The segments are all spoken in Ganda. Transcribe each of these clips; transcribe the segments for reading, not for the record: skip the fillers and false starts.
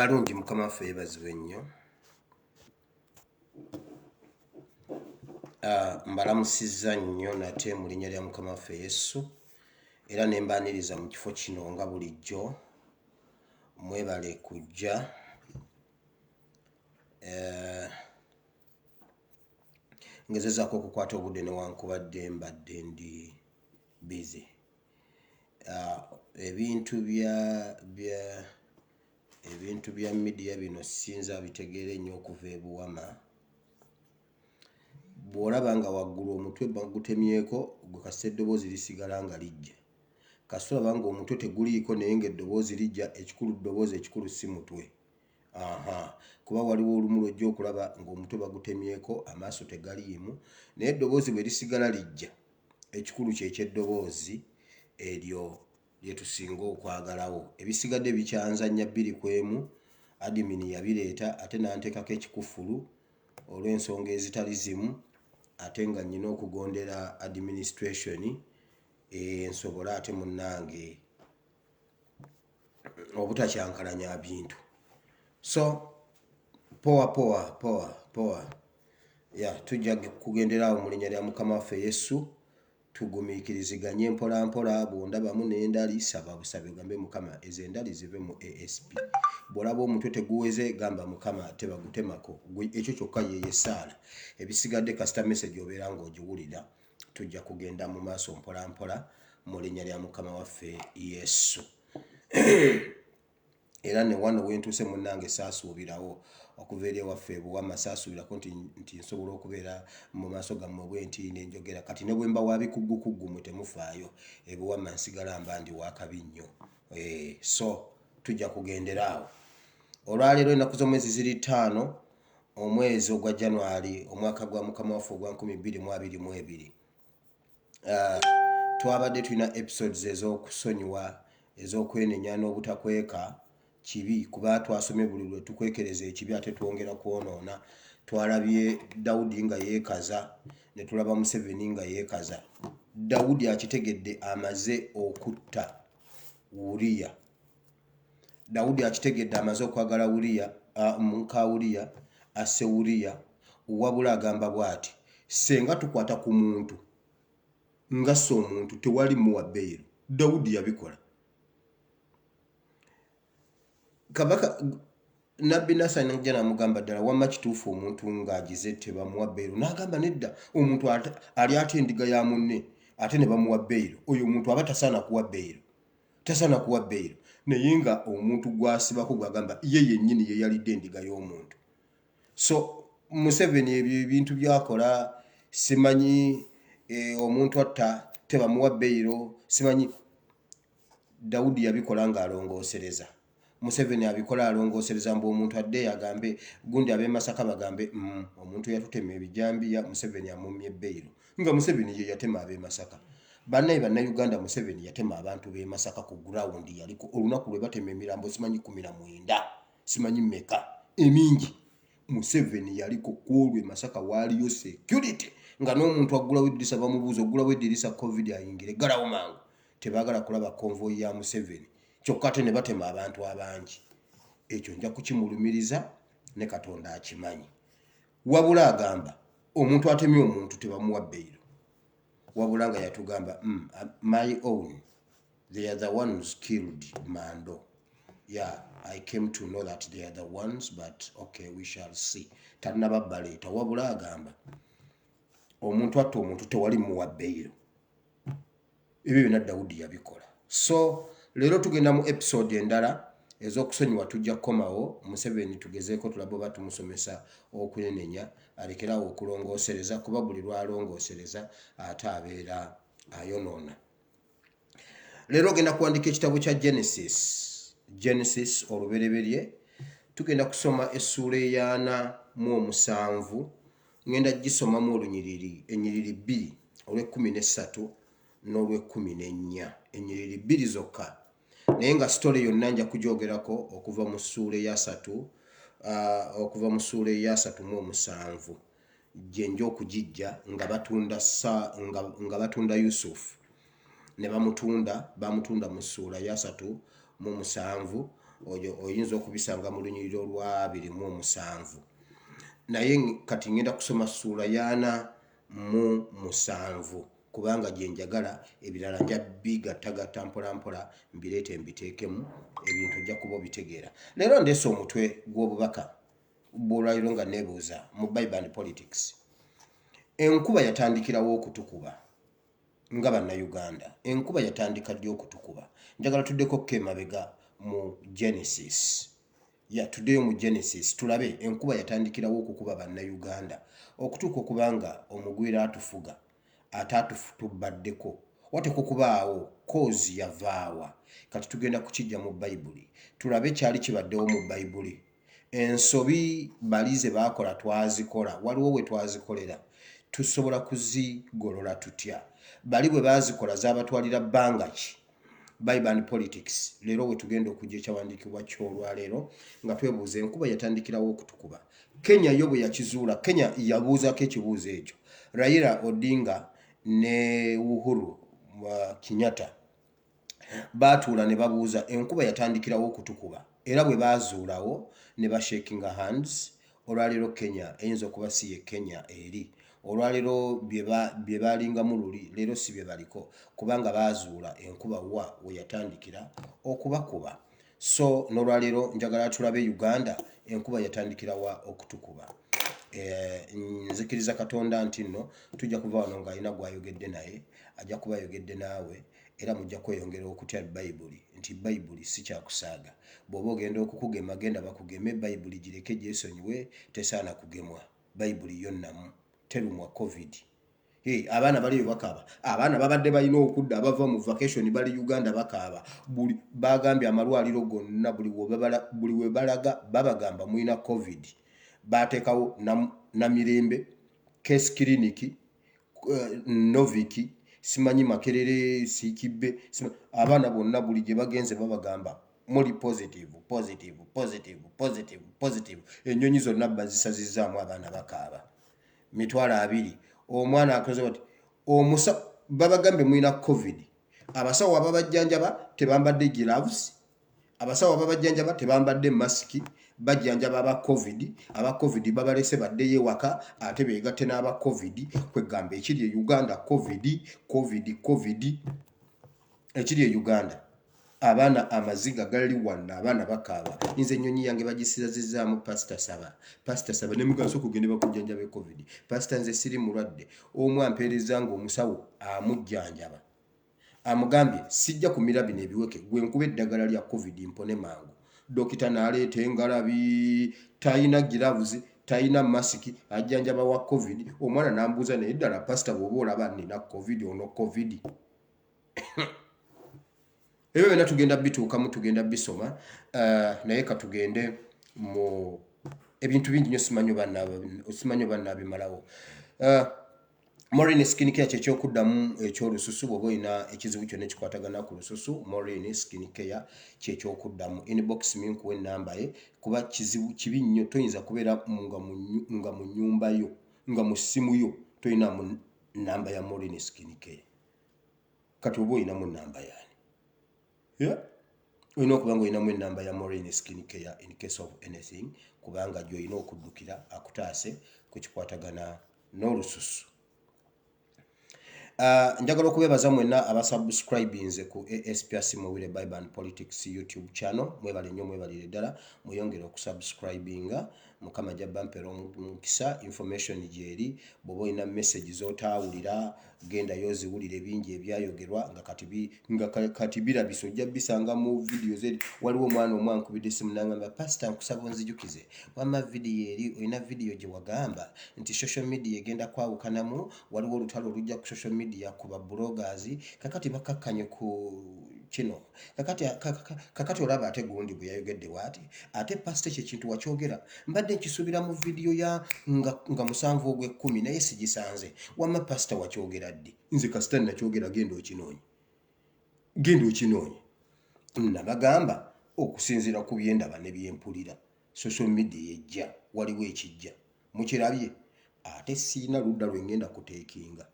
Balungi mukama waffe yeebazibwe nnyo. Mbalamusizza nnyo nate mu linnya lya mukama waffe Yesu era ne mbaaniriza mu kifo kino nga bulijjo. Mwebale kujja ngezezaako okukwata obudde newankubadde mbadde ndi busy. Ebintu bya media bino sinza bitegeere nnyo okuva ebuwama. Bw'olaba nga waggulu omutwe bagutemyeko gwe kasita eddoboozi lisigala nga lijja. Kasita olaba nga omutwe teguliiko naye ng'eddoboozi lijja, eddoboozi ekikulu si mutwe. Kuba waliwo olumu lwojja okulaba ng'omutwe bagutemyeko amaaso tegaliimu naye eddoboozi bwe lisigala lijja, ekikulu ky'eddoboozi eryo lye tusinga okwagalawo. Ebisigadde bikyanzanya 2 ku 1, admin yabireeta ate n'anteekako ekikufulu olw'ensonga ezitali zimu, ate nga nnyina okugondera administration nsobole ate munnange obutakyankalanya bintu. So poa. Tujja kugenderawo mu linnya lya mukama waffe Yesu, tugumiikiriziganye mpola bw'ondabamu n'endali saba busabe gambe mukama ezo endali zive mu ASP. Bw'olaba omutwe teguweze gamba mukama tebagutemako. Ekyo kyokka ye saala. Ebisigadde kasita message obeera ng'ogiwulira, tujja kugenda mu maaso mpola mu linnya lya mukama waffe Yesu. Era ne wano wentuuse munnange saasuubirawo okuva eri ewaffe ebuwama, saasuubirako nti nsobola okubeera mu maaso gammwe bwenti nenjogera. Kati ne bwe mba wa bikuggukuggu mwe temufaayo, ebuwama nsigala mba ndi wakabi nnyo. So tujja kugenderaawo. Olwaleero ennaku z'omwezi ziri 5 omwezi ogwa January omwaka gwa mukama waffe ogwa 2022. Twabadde tulina episodes ez'okusonyiwa, ez'okwenenya n'obutakweka kibi, kuba twasomye buli lwe tukwekereza ekibi ate twongera kwonoona. Twalabye Dawudi nga yeekaza, ne tulaba Museveni nga yeekaza. Dawudi akitegedde amaze okutta Uriya. Dawudi akitegedde amaze okwagala Uriya, muka Uriya, asse Uriya, wabula agamba bw'ati, senga tukwata ku muntu ngassa omuntu tewali muwa bbeero. Dawudi yabikola. Kabaka Nabbi Nasani najja n'amugamba ddala wamma kituufu omuntu ng'agize tebamuwa bbeero? N'agamba nedda, omuntu ali ate endiga ya munne ate ne bamuwa bbeero, oyo omuntu aba tasaana kuwa bbeero. Naye nga omuntu gw'asibako gw'agamba ye yennyini ye yalidde endiga y'omuntu. So Museveni ebyo ebintu byakola simanyi, omuntu atta tebamuwa bbeero, simanyi. Dawudi yabikola ng'alongoosereza. Museveni abikola alongoosereza mbu omuntu adde agambe gundi ab'e Masaka bagambe omuntu yatutema ebijambiya, Museveni amumye bbeero. Nga Museveni ye yatema ab'e Masaka. Bannayuganda Museveni yatema abantu b'e Masaka ku ground yaliko olunaku lwe batema emirambo simanyi 19 simanyi mmeka emingi. Museveni yaliko kwolwe Masaka waaliyo security nga n'omuntu aggulawo eddirisa bamubuuza oggulawo eddirisa COVID ayingire galawo mangu. Tebaagala kulaba konvoyi ya Museveni, kyokka ate ne batema abantu abangi. Ekyo nja kukimulumiriza ne Katonda akimanyi. Wabula agamba omuntu atemye omuntu tebamuwa bbeero, wabula nga yatugamba my own, they are the ones killed Mando. I came to know that they are the ones, but okay, we shall see. Tanaba baleeta, wabula agamba omuntu atta omuntu tewali muwa bbeero. Ebyo byonna Dawudi yabikola. So leero tugenda mu episode endala ez'okusonyiwa tujja kukomawo. Museveni tugezeeko tulabe oba tumusomesa okwenenya alekerawo okulongoosereza, kuba buli lwalongoosereza ate abeera ayonoona. Leero ogenda kuwandiika ekitabo kya Genesis olubereberye. Tugenda kusoma essuula 47, ngenda gisomamu olunyiriri, ennyiriri 2 olw'e13 n'olw'e14, ennyiriri 2 zokka. Naye nga sitole yonna nja kugyogerako okuva mu ssuula 3, okuva mu ssuula 37 gye nja okugijja nga batunda Yusufu. Ne bamutunda mu ssuula 37 oyinza okubisanga mu lunyiriro lwa 27 naye kati ngenda kusoma ssuula 47 kubanga gye njagala ebirala nja bigattagatta mpolampola mbireete mbiteekemu ebintu nja kuba obitegeera. Leero ndeese omutwe gw'obubaka bw'olwaliro nga neebuuza mu Bible and Politics. Enkuba yatandikirawo okutukuba nga bannayuganda. Enkuba yatandika ddi okutukuba? Njagala tuddeko kemabega mu Genesis. Tuddeyo mu Genesis tulabe enkuba yatandikirawo okukuba bannayuganda okutuuka okubanga omugwira atufuga ate atubaddeko wateko kubaawo kozi yavaawa. Kati tugenda kukijja mu Bayibuli tulabe kyali kibaddewo mu Bayibuli. Ensobi balize baakola twazikola, waliwo we twazikolera, tusobola kuzigolola tutya? Bali bwe baazikola zaabatwalira bbanga ki? Bible and Politics leero we tugenda okujja ekyawandiikibwa ky'olwaleero nga twebuuza enkuba yatandikirawo okutukuba. Kenya yo bwe yakizuula, Kenya yabuuzako ekibuuzo ekyo. Raila Odinga ne Uhuru Kenyatta baatuula ne babuuza enkuba yatandikirawo okutukuba era bwe baazuulawo ne bashakinga hands. Olwaleero Kenya eyinza okuba si ye Kenya eri. Olwaleero bye baalingamu luli leero si bye baliko kubanga baazuula enkuba we yatandikira okubakuba. So n'olwaleero njagala tulabe Uganda enkuba yatandikirawa okutukuba. Nzikiriza Katonda nti nno tujja kuva wano ng'alina gw'ayogedde naye ajja kuba ayogedde naawe era mujja kweyongera okutya Bayibuli nti Bayibuli si kyakusaaga. Bw'oba ogenda okukugema genda bakugeme, Bayibuli gireke gyesonyiwe, tesaana kugemwa. Bayibuli yonnamu terumwa COVID. Abaana baliyo bakaaba. Abaana babadde balina okudda abava mu vacation bali Uganda bakaaba. Bagambye amalwaliro gonna buli we balaga babagamba mulina COVID. Bateekawo Namirembe, Case Clinic, Noviki, simanyi Makerere, Sikibbe, abaana bonna buli gye bagenze babagamba muli positive. Ennyonyi zonna bazisazizaamu abaana bakaaba. 20 omwana akoze bati babagambe mulina COVID. Abasawo ababajjanjaba tebambadde gloves, abasawo ababajjanjaba tebambadde masiki, bajjanjaba aba COVID babalese baddeyo ewaka ate beegatte n'aba COVID. Kwegamba ekiri e Uganda COVID ekiri e Uganda. Abaana amaziga gali wano abaana bakaaba. Nze ennyonyi yange bagisizazizaamu Pastor Saba ne mugaso kugende bakujjanjaba COVID. Pastor nze siri mulwadde. Omu ampeereza ng'omusawo amujjanjaba amugambye sijja kumira bino ebiweke gwe nkuba eddagala lya COVID mpone mangu. Dokita n'aleeta engalabi, tayina gloves, tayina masiki, ajjanjaba wa COVID. Omwana n'ambuuza naye ddala Pastor bw'oba olaba nnina COVID ono COVID. Ebyo byonna tugenda bituukamu, tugenda bisoma naye katugende mu ebintu bingi nnyo simanyi bannabimalawo. Maureen Skin Care kyekyokuldamu ekyolususu bw'oba olina ekizibu kyonna ekikwatagana ku lususu. Maureen Skin Care kyekyokuldamu. Inbox minkuwa ennamba ye kuba kizibu kibi nnyo toyinza kubeera nga mu nnyumba yo nga mu ssimu yo toyina mu nnamba ya Maureen Skin Care. Kati oba olinamu nnamba yaani? Olina okuba nga olinamu ennamba ya Maureen Skin Care in case of anything kubanga gy'olina okuddukira akutaase ku kikwatagana n'olususu. Njagala okubeebaza mwenna abasubscribinze ku ASPRC Mowire Bible and Politics YouTube channel. Mwebale nnyo, mwebalire ddala, mweyongere okusubscribinga. Mukama jabba mpera omukisa. Information gyeri bw'oba olina message z'otaawulira genda yoziwulire bingi ebyayogerwa nga kati birabisa ojja bisanga mu video zeri. Waliwo omwana omu ankubidde essimu n'angamba Pastor nkusaba onzijukize wamma video eri olina video gye wagamba nti social media egenda kwawukanamu, waliwo olutalo olujja ku social media ku ba bloggers kakati bakakkanye ku kino kakati olaba ate gundi bwe yayogedde waati ate Pastor kintu wakyogera mbadde nkisuubira mu video ya nga 7 ogw'ekkumi naye sigisanze wamma Pastor wakyogera ddi? Nze kasita nakyogera genda okinoonye. Nabagamba okusinziira ku byendaba ne byempulira social media ejja waliwo ekijja mukirabye ate siina ludda lwe ngenda kuteekinga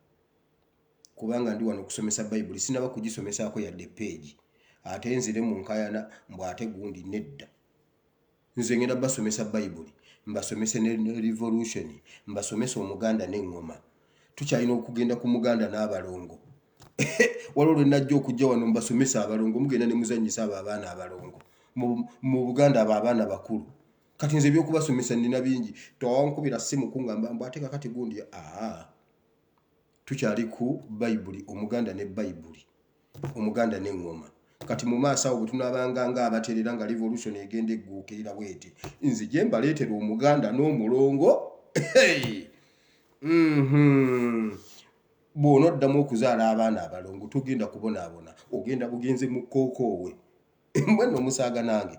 kubanga ndi wano okusomesa Bayibuli sinaba kugisomesaako yadde page ate nzire mu nkayana mbu ate gundi nedda. Nze ngenda basomesa Bayibuli, mbasomese ne revolution, mbasomesa Omuganda n'engoma. Tukyalina okugenda ku Muganda n'abalongo. Waliwo najja okujja wano mbasomesa abalongo, mugenda ne muzanyisa abo abaana abalongo mu Buganda abo abaana bakulu. Kati nze byokubasomesa nina bingi, towankubira simu kungamba mbu ate kakati gundi. Tukyali ku Bayibuli, Omuganda ne Bayibuli, Omuganda n'engoma. Kati mu maaso awo tunabanga abaterera nga revolution egenda egguukirira bwete. Nze gye mbaleetera Omuganda n'omulongo. Bw'onoddamu okuzaala abaana abalongo tugenda kubonaabona, ogenda bugenze mu kookoowe. Mbwenu omusaaga nange.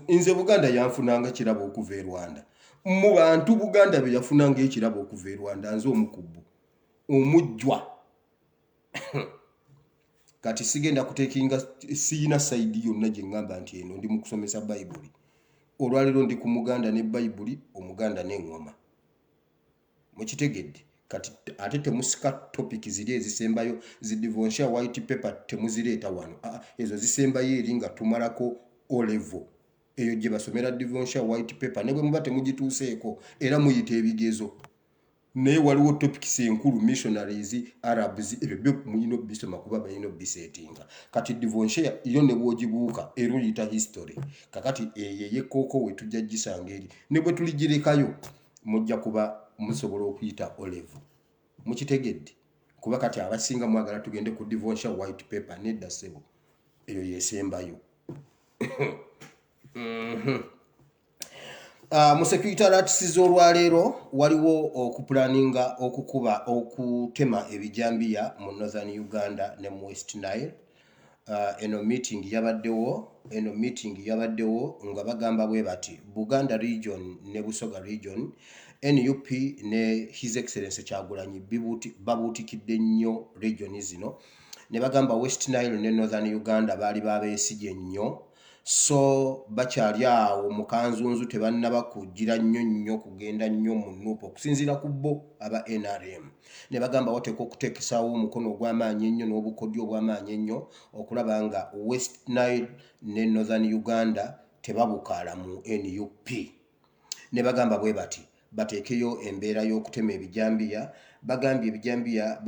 Nze Buganda yanfunanga kirabo okuva e Rwanda. Mu bantu Buganda be yafunanga ekirabo okuva e Rwanda nze omukubbu, omujjwa. Kati sigenda kutekinga, siyina saidi yonna gye ngamba nti eno ndi mu kusomesa Bayibuli. Olwaliro ndi ku Muganda ne Bayibuli, Omuganda n'engoma. Mukitegedde? Kati ate temusika topic ziri ezisembayo, zi Devonshire white paper temuzireeta wano. Ezo zisembayo eri nga tumalako O level. Eyo gye basomera Devonshire white paper ne bwe muba temugituuseeko era muyita ebigezo. Naye waliwo topics enkulu, missionaries, Arabs, ebyo byo muyina obisoma kuba bayina obiseetinga. Kati Devonshire iyo ne bw'ogibuuka era oyita history. Kakati ye kooko we tujja gisanga eri. Ne bwe tuligirekayo mujja kuba musobola okuyita O level. Mukitegedde? Kuba kati abasinga mwagala tugende ku Devonshire white paper nedda ssebo. Eyo yesembayo. Mu secretariats z'olwaleero waliwo okupulaninga okutema ebijambiya mu Northern Uganda ne mu West Nile. Eno meeting yabaddewo nga bagamba bwe bati Buganda region ne Busoga region, NUP ne His Excellency Kyagulanyi babuutikidde nnyo region zino. Ne bagamba West Nile ne Northern Uganda baali babeesigye nnyo. So bakyali awo mukanzunzu tebannaba kugira nnyo kugenda nnyo mu nuupu okusinziira ku bo aba NRM. Ne bagamba wateekwa okuteekesaawo omukono ogw'amaanyi ennyo n'obukodyo obw'amaanyi ennyo okulaba nga West Nile ne Northern Uganda tebabukaala mu NUP. Ne bagamba bwe bati bateekeyo embeera y'okutema ebijambiya. Bagambye ebijambiya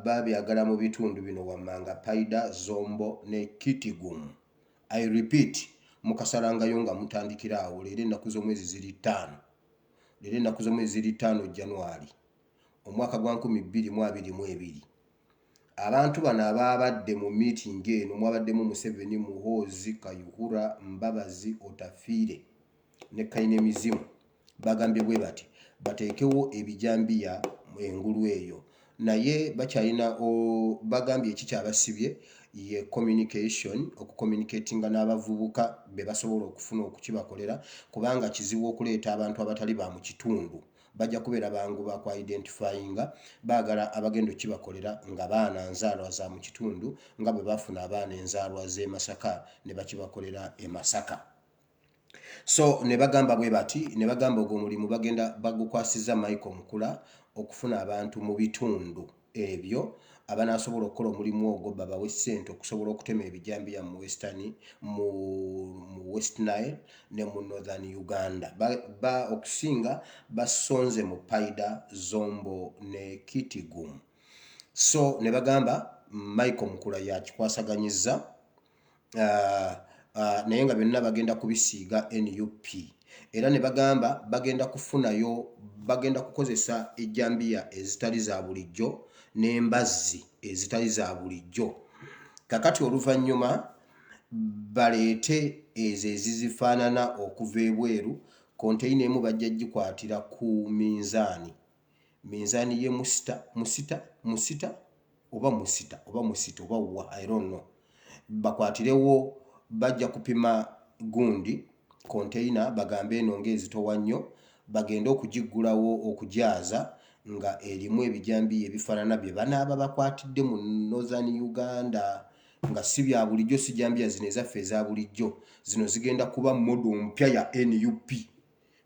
babyagala mu bitundu bino wammanga Paida, Zombo ne Kitgum. I repeat, mukasalangayo nga mutandikira awo leero ennaku z'omwezi ziri 5. Leero ennaku z'omwezi ziri 5 January omwaka gwa 2022. Abantu bano ababadde mu meeting eno mwabaddemu Museveni, Muhoozi, Kayihura, Mbabazi, Otafiire ne Kayinemizimu. Bagambye bwe bati bateekewo ebijambiya engulu eyo. Naye bakyalina bagambye ekikyabasibye ye communication, okucommunicatinga n'abavubuka be basobola okufuna okukibakolera, kubanga kizibu okuleeta abantu abatali ba mu kitundu. Bajja kubeera bangu ba identifyinga, baagala abagenda okukibakolera nga baana nzaalwa za mu kitundu nga bwe bafuna abaana enzaalwa z'e Masaka ne bakibakolera e Masaka. So ne bagamba bwe bati, ne bagamba ogwo mulimu bagenda bagukwasiza Michael Mukula okufuna abantu mu bitundu ebyo abanasobola okukola omulimu ogwo babawe ssente okusobola okutema ebijambiya mu West Nile ne mu Northern Uganda. Okusinga basonze mu Paida, Zombo ne Kitgum. So ne bagamba Michael Mukula yakikwasaganyiza naye nga byonna bagenda kubisiiga NUP. Era ne bagamba bagenda kukozesa ejjambiya ezitali za bulijjo n'embazzi ezitali za bulijjo. Kakati oluvannyuma baleete ezo ezizifaanana okuva ebweru, konteyina emu bajja gikwatira ku minzaani ye musita oba wa, I don't know. Bakwatirewo bajja kupima gundi konteyina bagambe eno ng'ezitowa nnyo, bagende okugiggulawo okugyaza nga erimu ebijambiya ebifaanana bye banaaba bakwatidde mu Northern Uganda, nga si bya bulijjo, si jambiya zino ezaffe eza bulijjo. Zino zigenda kuba modo mpya ya NUP.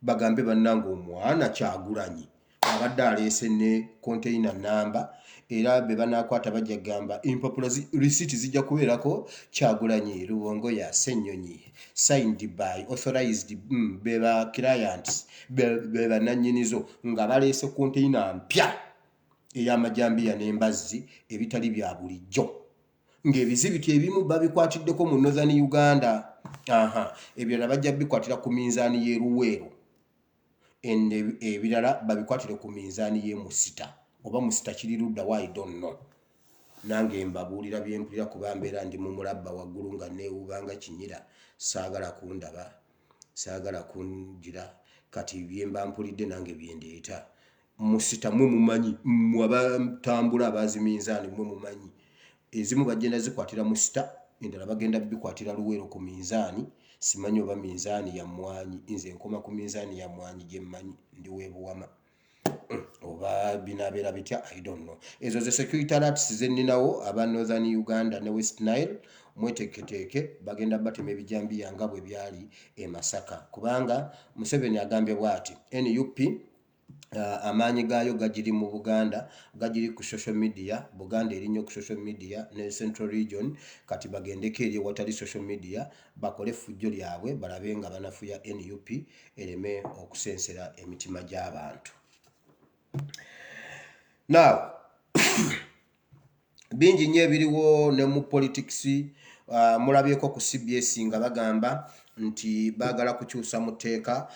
Bagambe bannanga omwana Kyagulanyi abadde aleese ne container number era be banakwata bajja gamba impopular receipt zijja kubeerako Kyagulanyi Rubongo ya Ssenyonyi signed by authorized beba clients beba nanyinizo nga baleese container mpya ey'amajambiya n'embazzi ebitali bya bulijjo ng'ebizibiti ebimu babikwatiddeko mu Northern Uganda ebirala bajja bikwatira ku minzaani y'e Luweero ebirala babikwatire ku minzaani y'e Musita oba Musita kiri ludda wa I don't know nange mbabuulira bye mpulira kuba mbeera ndi mu mulabba waggulu nga neewubanga kinyira saagala kundaba saagala kunjira kati bye mba mpulidde nange bye ndeeta Musita mwe mumanyi abatambula abazi minzaani mwe mumanyi ezimu bagenda zikwatira Musita endala bagenda bikwatira Luweero ku minzaani simanyi oba minzaani ya Mwanyi nze nkoma ku minzaani ya Mwanyi gye mmanyi ndi weebuwama oba binabeera bitya I don't know ezo ze security alerts zenninawo aba Northern Uganda ne West Nile mweteeketeeke bagenda batema ebijambiya nga bwe byali e Masaka kubanga Museveni agambye bw'ati NUP amaanyi gaayo gagiri mu Buganda gagiri ku social media Buganda erinyo ku social media ne Central Region kati bagendeko eri watali social media bakole fujjo lyabwe balabe nga banafuya NUP ereme okusensera emitima gy'abantu. Now bingi nnyo ebiriwo ne mu politics mulabyeko ku CBS nga bagamba nti baagala kukyusa mu tteeka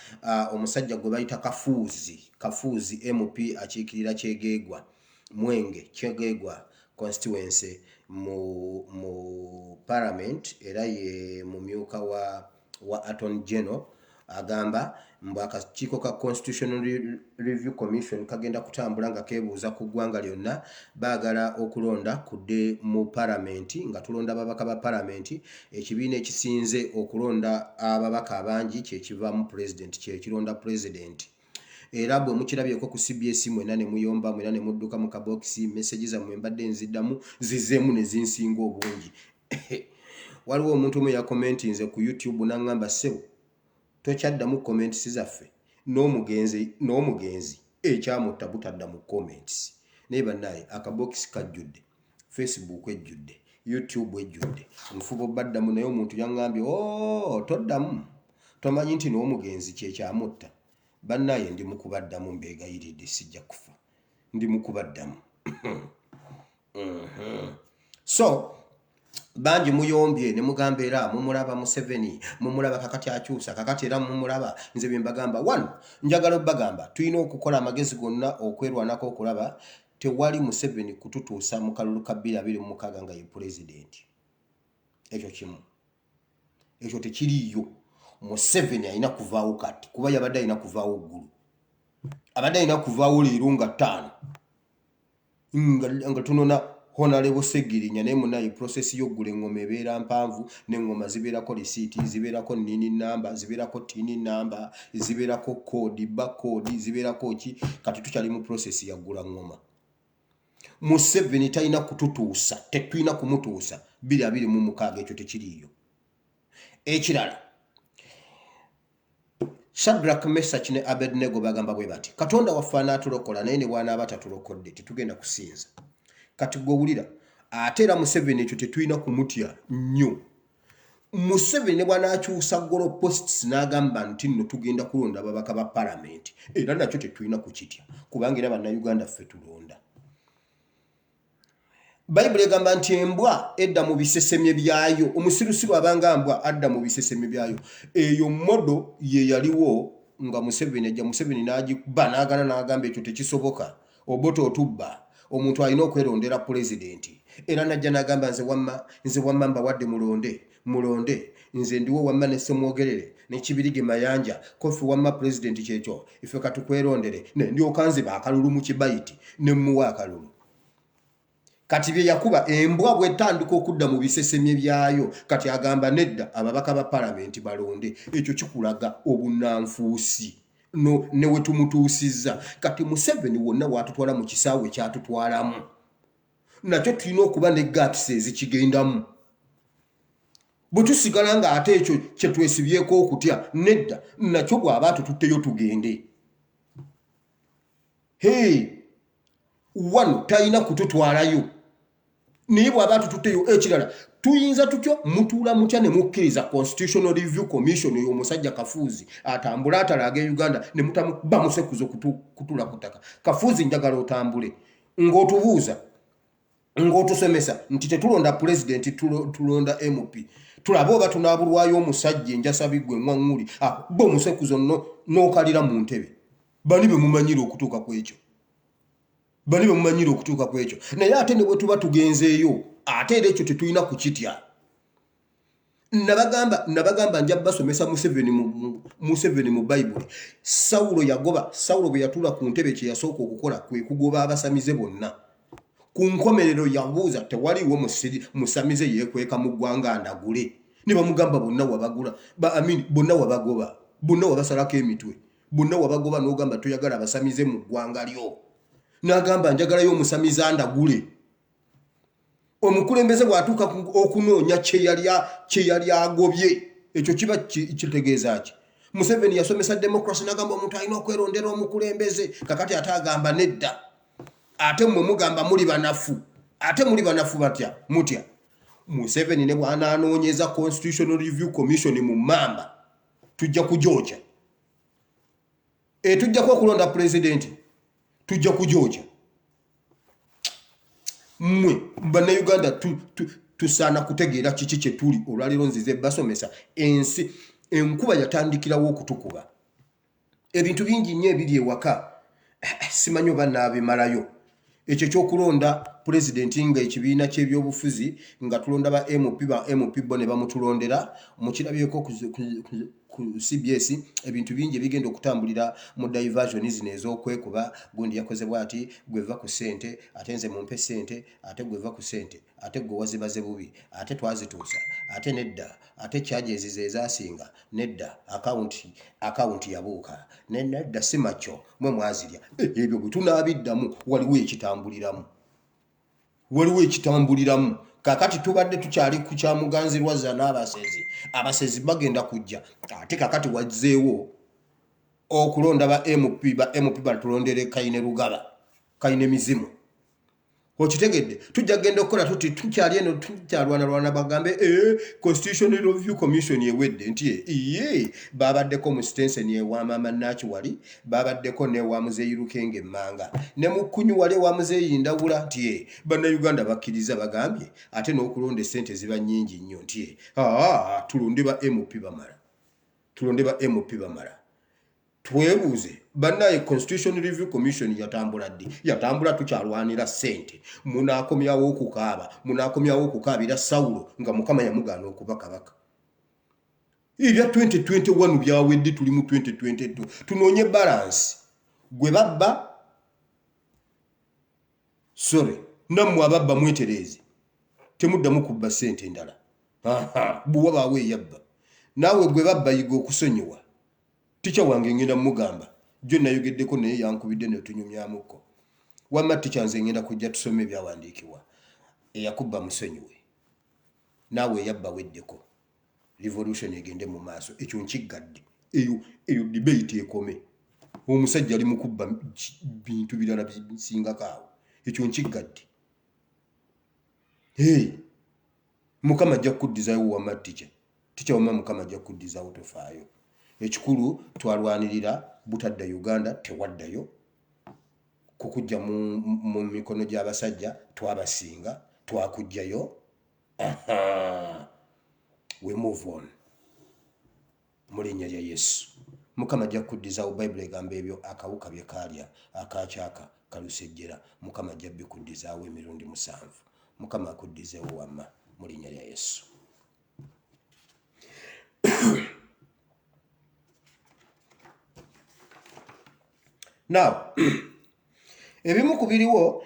omusajja gwe bayita Kafuuzi MP akiikirira Kyegeegwa Mwenge Kyegeegwa constituency mu parliament era ye mumyuka wa Attorney General agamba mbu akakiiko ka Constitutional Review Commission kagenda kutambula nga keebuuza ku ggwanga lyonna baagala okulonda kudde mu parliament nga tulonda ababaka ba parliament ekibiina ekisinze okulonda ababaka abangi kyekiva mu president kyekironda president era bwe mukirabyeko ku CBS mwena ne muyomba mwena ne mudduka mu kabokisi message zammwe mbadde nziddamu zizeemu ne zinsinga obungi waliwo omuntu omu yakomentinze ku YouTube n'angamba ssebo tokyaddamu comments zaffe n'omugenzi ekyamutta butadda mu comments naye bannaye akabokisi kajjudde Facebook ejjudde YouTube ejjudde omufubo baddamu naye omuntu yangambye toddamu tomanyi nti n'omugenzi kyekyamutta bannaye ndi mukubaddamu mbeegayiridde sijja kufa ndi mukubaddamu so banji muyombye ne mugamba era mumulaba Museveni mumulaba kakati akyusa kakati era mumulaba nze bye mbagamba one njagala bagamba tulina okukola amagezi gonna okwerwanako okulaba tewali Museveni kututuusa mu kalulu ka 2026 nga ye president ekyo kimu ekyo tekiriyo Museveni alina kuvaawo kati kuba yabadde alina kuvaawo ggulu abadde alina kuvaawo leero nga 5 nga tunona Honorable Segirinya naye munaye process y'oggula engoma ebeera mpanvu n'engoma zibeerako receipt zibeerako nini namba zibeerako tini namba zibeerako code barcode zibeerako ki kati tukyali mu process ya ggula ngoma Museveni talina kututuusa tetulina kumutuusa 2026 ekyo tekiriyo ekirala Shadrach Meshach ne Abednego bagamba bwe bati Katonda waffe anaatulokola naye ne bw'anaaba tatulokodde tetugenda kusinza kati gwowulira ate era Museveni ekyo tetulina kumutya nnyo Museveni ne bw'anaakyusa golo posts n'agamba nti nno tugenda kulonda ababaka ba parliament era nakyo tetulina kukitya kubanga era bannayuganda ffe tulonda Bayibuli egamba nti embwa edda mu bisesemye byayo omusirusiru abanga mbwa adda mu bisesemye byayo eyo modo ye yaliwo nga Museveni ajja Museveni n'agikuba n'agana n'agamba ekyo tekisoboka oboto otubba omuntu alina okwerondera president era najja n'agamba nze wamma mbawadde mulonde nze ndiwo wamma ne Ssemwogerere ne Kibirige Mayanja Kofi wamma president kyekyo ife katukwerondere ndyoka nziba akalulu mu kibayiti ne muwa akalulu kati bye yakuba embwa bwetandika okudda mu bisesemye byayo kati agamba nedda ababaka ba parliament balonde ekyo kikulaga obunanfuusi no ne wetumutuusiza kati Museveni wonna watutwala mu kisaawe kyatutwalamu nakyo tulina okuba ne gaps ezikigendamu bwe tusigala nga ate ekyo kye twesibyeko okutya nedda nakyo bw'aba tutteyo tugende wano talina kututwalayo naye bw'aba tututeyo ekirala tuyinza tutyo mutuula mutya ne mukkiriza Constitutional Review Commission y'omusajja Kafuuzi atambula atalage Uganda ne mutamuba musekuzo kutula kutaka. Kafuuzi njagala otambule ng'otubuuza ng'otusomesa nti tetulonda president tulonda MP tulaba oba tunaabulwayo omusajja enjasabigwe ngwaŋŋuli bo musekuzo n'okalira mu ntebe bani be mumanyire okutuuka ku ekyo naye ate ne bwe tuba tugenzeeyo ate era ekyo tetulina kukitya. Nabagamba nja basomesa Museveni mu Bayibuli. Sawulo bwe yatuula ku ntebe kye yasooka okukola kwe kugoba abasamize bonna. Ku nkomerero yabuuza tewaliwo musamize yeekweka mu ggwanga ndagule. Ne bamugamba bonna wabagula bonna wabagoba bonna wabasalako emitwe bonna wabagoba n'ogamba toyagala abasamize mu ggwanga lyo. N'agamba njagalayo omusamize andagule. Omukulembeze bw'atuuka okunoonya kye yali agobye ekyo kiba kitegeeza ki? Museveni yasomesa democracy n'agamba omuntu alina okwerondera omukulembeze kakati ate agamba nedda ate mmwe mugamba muli banafu ate muli banafu mutya. Museveni ne bw'anaanoonyeza Constitutional Review Commission mu Mamba tujja kujooja tujjako okulonda president tujja kujooja. Mmwe bannayuganda tusaana kutegeera kiki kye tuli olwaliro nzize basomesa ensi enkuba yatandikirawo okutukuba ebintu bingi nnyo ebiri ewaka simanyi oba naabimalayo. Ekyo kyokulonda pulezidenti nga ekibiina ky'ebyobufuzi nga tulonda ba MP bo ne bamutulondera mukirabyeko ku CBS ebintu bingi ebigenda okutambulira mu diversion zino ez'okwekuba gundi yakoze bw'ati gweva ku ssente ate nze mumpe ssente ate gweva ku ssente ate gwe wazibaze bubi ate twazituusa ate nedda ate charges ezaasinga nedda akawunti yabuuka nedda si macho mwe mwazirya ebyo bwe tunaabiddamu waliwo ekitambuliramu kakati tubadde tukyali ku kyamuganzirwaza abasezi bagenda kujja ate kakati wazzeewo okulonda ba MP batulondere Kayine Rugaba Kayine mizimu okitegedde tujja genda okukola tuti tukyali eno tukyalwana bagambe Constitutional Review Commission yewedde nti babaddeko mu Stensen ewa Maama Nakiwali babaddeko newa Muzeeyi Lukenge Emmanga ne mukunyu wale wa Muzeeyi Ndawula nti bannayuganda bakkiriza bagambye ate n'okulonda essente ziba nnyingi nnyo nti tulonde ba MP bamala twebuuze bannaye Constitutional Review Commission yatambula tukyalwanira ssente munaakomyawo okukaabira Sawulo nga Mukama yamugaana okuba kabaka. Ebya 2021 byawedde tuli mu 2022 tunoonye balance gwe babba nammwe ababba mwetereezi temuddamu kubba ssente endala buwa baawe yabba naawe gwe babba yiga okusonyiwa ticha wange ngenda mugamba jjo nayogeddeko naye yankubidde ne tunyumyamuko wamma ticha nze ngenda kujja tusome byawandiikibwa eyakubba musonyiwe naawe yabba weddeko revolution egende mu maaso ekyo nkiggadde eyo debate ekome omusajja ali mukubba bintu birala bisingako awo ekyo nkiggadde Mukama ajja kuddizaayo wamma ticha wamma Mukama ajja kuddizaawo tofaayo. Ekikulu twalwanirira butadda Uganda tewaddayo kukujja mu mikono gy'abasajja twabasinga twakujjayo we move on mu linnya lya Yesu. Mukama ajja kuddizaawo Bayibuli egamba ebyo akawuka bye kaalya akakyaka kalusejjera Mukama ajja bikuddizaawo emirundi 7 Mukama akuddizeewo wamma mu linnya lya Yesu. Now, ebimu ku biriwo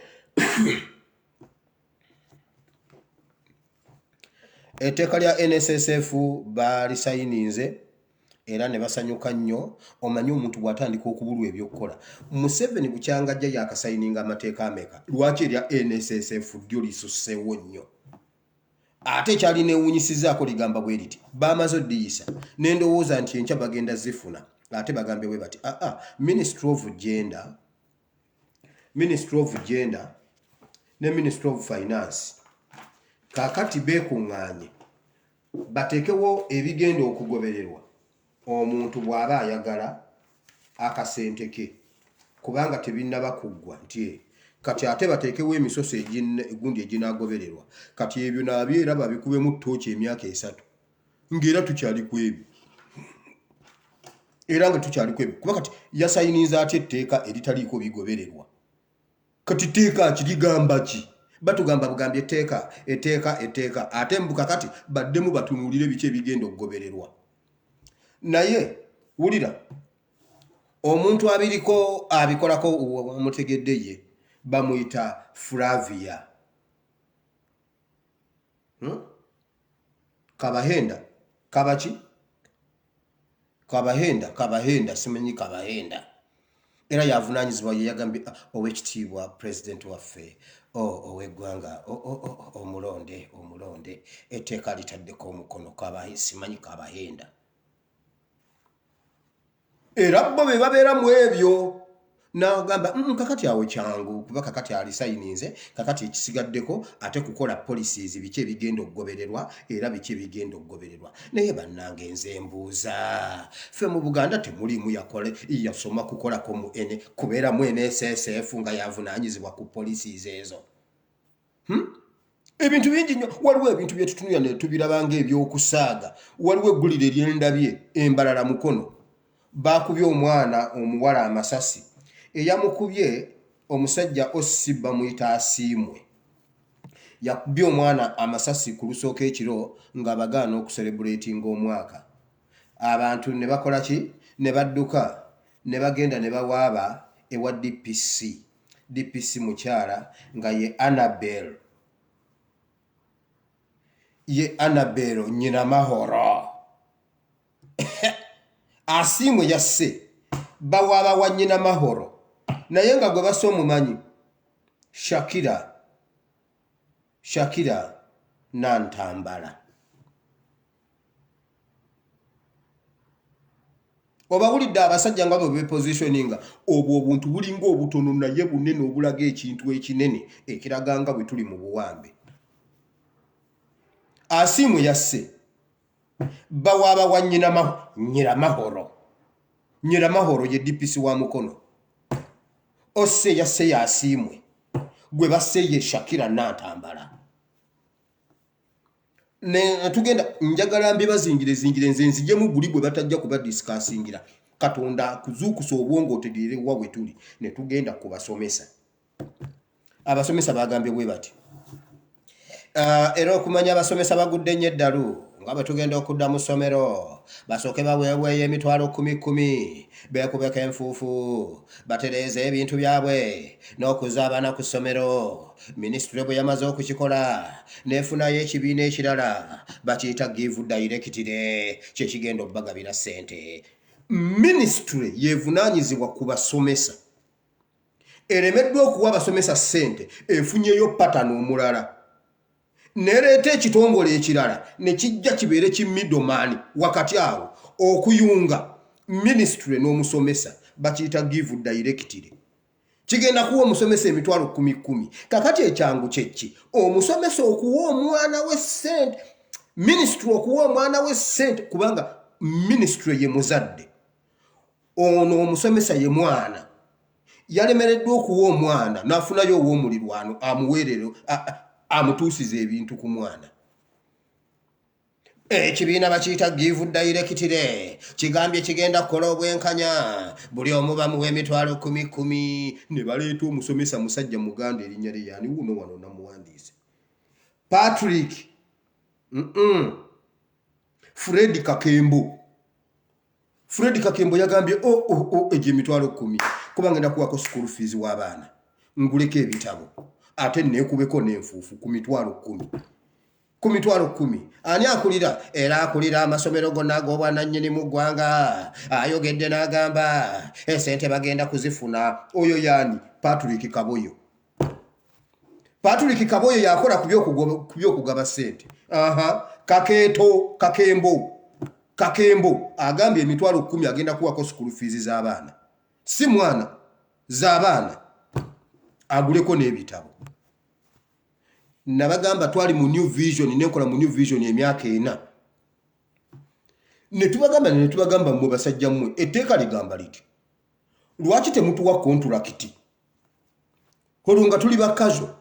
etteeka lya NSSF balisayininze era ne basanyuka nnyo. Omanyi omuntu bw'atandika okubulwa ebyokukola. Museveni bukyangajja yakasayininga amateeka ameka lwaki erya NSSF ddyo lisusseewo nnyo ate ekyali neewunyisizaako ligamba bwe liti bamaze oddiyisa nendowooza nti enkya bagenda zifuna ate bagambe bwe bati Ministry of Gender Ministry of Gender ne Ministry of Finance kakati beekuŋŋaanye bateekewo ebigenda okugobererwa omuntu bw'aba ayagala akasente ke kubanga tebinnaba kuggwa nti kati ate bateekewo emisoso egundi eginagobererwa kati ebyo nabyo era babikubemu ttooki emyaka 3 ng'era tukyali ku ebyo era nga tukyali ku ebyo kuba kati yasayiniza atya etteeka eritaliiko bigobererwa kati teeka kirigamba ki batugamba bugambye etteeka ate mbuka kati baddemu batunuulire biki ebigenda okugobererwa naye wulira omuntu abikolako omutegedde ye bamuyita Flavia Kabahenda kabaki Kabahenda simanyi Kabahenda era yavunaanyizibwa ye yagambye ow'ekitiibwa president waffe ow'eggwanga omulonde etteeka litaddeko omukono simanyi Kabahenda era bo be babeera mu ebyo n'agamba kakati awo kyangu kuba kakati alisayinize kakati ekisigaddeko ate kukola policies biki ebigenda okugobererwa era biki ebigenda okugobererwa naye bannange nze mbuuza ffe mu Buganda temulimu yasoma kukolako mu kubeera mu NSSF nga yavunaanyizibwa ku policies ezo ebintu bingi nnyo waliwo ebintu bye tutunuya ne tubiraba ng'ebyokusaaga waliwo eggulire ly'endabye embalala mukono bakubye omwana omuwala amasasi eyamukubye omusajja Osiba muyita Asiimwe yakubye omwana amasasi ku lusooka ekiro nga bagaana okucelebratinga omwaka abantu ne bakola ki ne badduka ne bagenda ne bawaaba ewa DPC mukyala nga ye Annabel nyina mahoro Asiimwe yasse bawaaba wa nyina mahoro naye nga gwe basa omumanyi Shakira Nantambala obawulidde abasajja nga bwe bepositioninga obwo obuntu bulinga obutono naye bunene obulaga ekintu ekinene ekiraga nga bwe tuli mu buwambe Asiimwe yasse bawaaba wa nyina mahoro ye DPC wa mukono Ose yasse ya Asiimwe gwe basse ye Shakira Nantambala ne tugenda njagala mbibazingire nze nzijemu buli bwe batajja kuba discussingira Katonda kuzuukusa obwongo otegeere wa bwe tuli ne tugenda kubasomesa abasomesa bagambye bwe bati era okumanya abasomesa bagudde nnyo eddalu nga bwe tugenda okudda mu ssomero basooke baweeweeyo emitwalo 10 beekubeko enfuufu batereeza ebintu byabwe n'okuzza abaana ku ssomero minisitule bwe yamaze okukikola neefunayo ekibiina ekirala bakiyita give directire kyekigenda obbagabira ssente minisitule yeevunaanyizibwa ku basomesa eremeddwa okuwa abasomesa ssente efunyeyo patani omulala nereeta ekitongole ekirala ne kijja kibeere kimmiddleman wakati awo okuyunga minisitule n'omusomesa bakiyita give directire kigenda kuwa omusomesa emitwalo 10 kakati ekyangu kyeki omusomesa okuwa omwana we ssente minisitule okuwa omwana we ssente kubanga minisitule ye muzadde ono omusomesa ye mwana yalemereddwa okuwa omwana n'afunayo ow'omulirwano amuweerero amutuusiza ebintu ku mwana ekibiina bakiyita give directire kigambye kigenda kukola obwenkanya buli omu bamuwa emitwalo 10 ne baleeta omusomesa musajja muganda erinnya lye yaani wuno wano namuwandiise Patrick Fred Kakembo yagambye egyo emitwalo 10 kuba ngenda kuwako school fees w'abaana nguleko ebitabo ate neekubeko n'enfuufu ku mitwalo 10 ani akulira era akulira amasomero gonna ag'obwannannyini mu ggwanga ayogedde n'agamba esente bagenda kuzifuna oyo yaani Patrick Kaboyo yakola ku byokugaba ssente Kakembo agambye emitwalo 10 agenda kuwako school fees z'abaana si mwana z'abaana aguleko n'ebitabo. Nabagamba twali mu New Vision, nekola mu New Vision emyaka 4. Ne tubagamba mmwe basajja mmwe etteeka ligamba liti lwaki temutuwa contract olunga tuli bakazo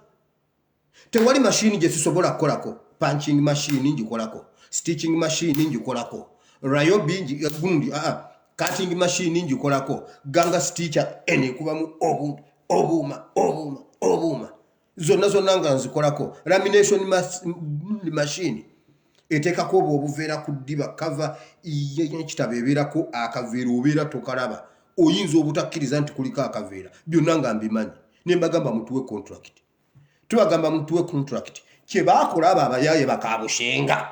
tewali machine gye tusobola kukolako punching machine ngikolako stitching machine ngikolako rayobi gundi cutting machine ngikolako ganga stitcher ene kubamu obuma zonna nga nzikolako lamination machine etekako obuveera ku ddiba kava y'ekitabo ebeerako akaveera obeera tokalaba oyinza obutakkiriza nti kuliko akaveera byonna nga mbimanyi ne mbagamba mutuwe contract. Tubagamba mutuwe contract kye baakola abo abayaaye bakabushenga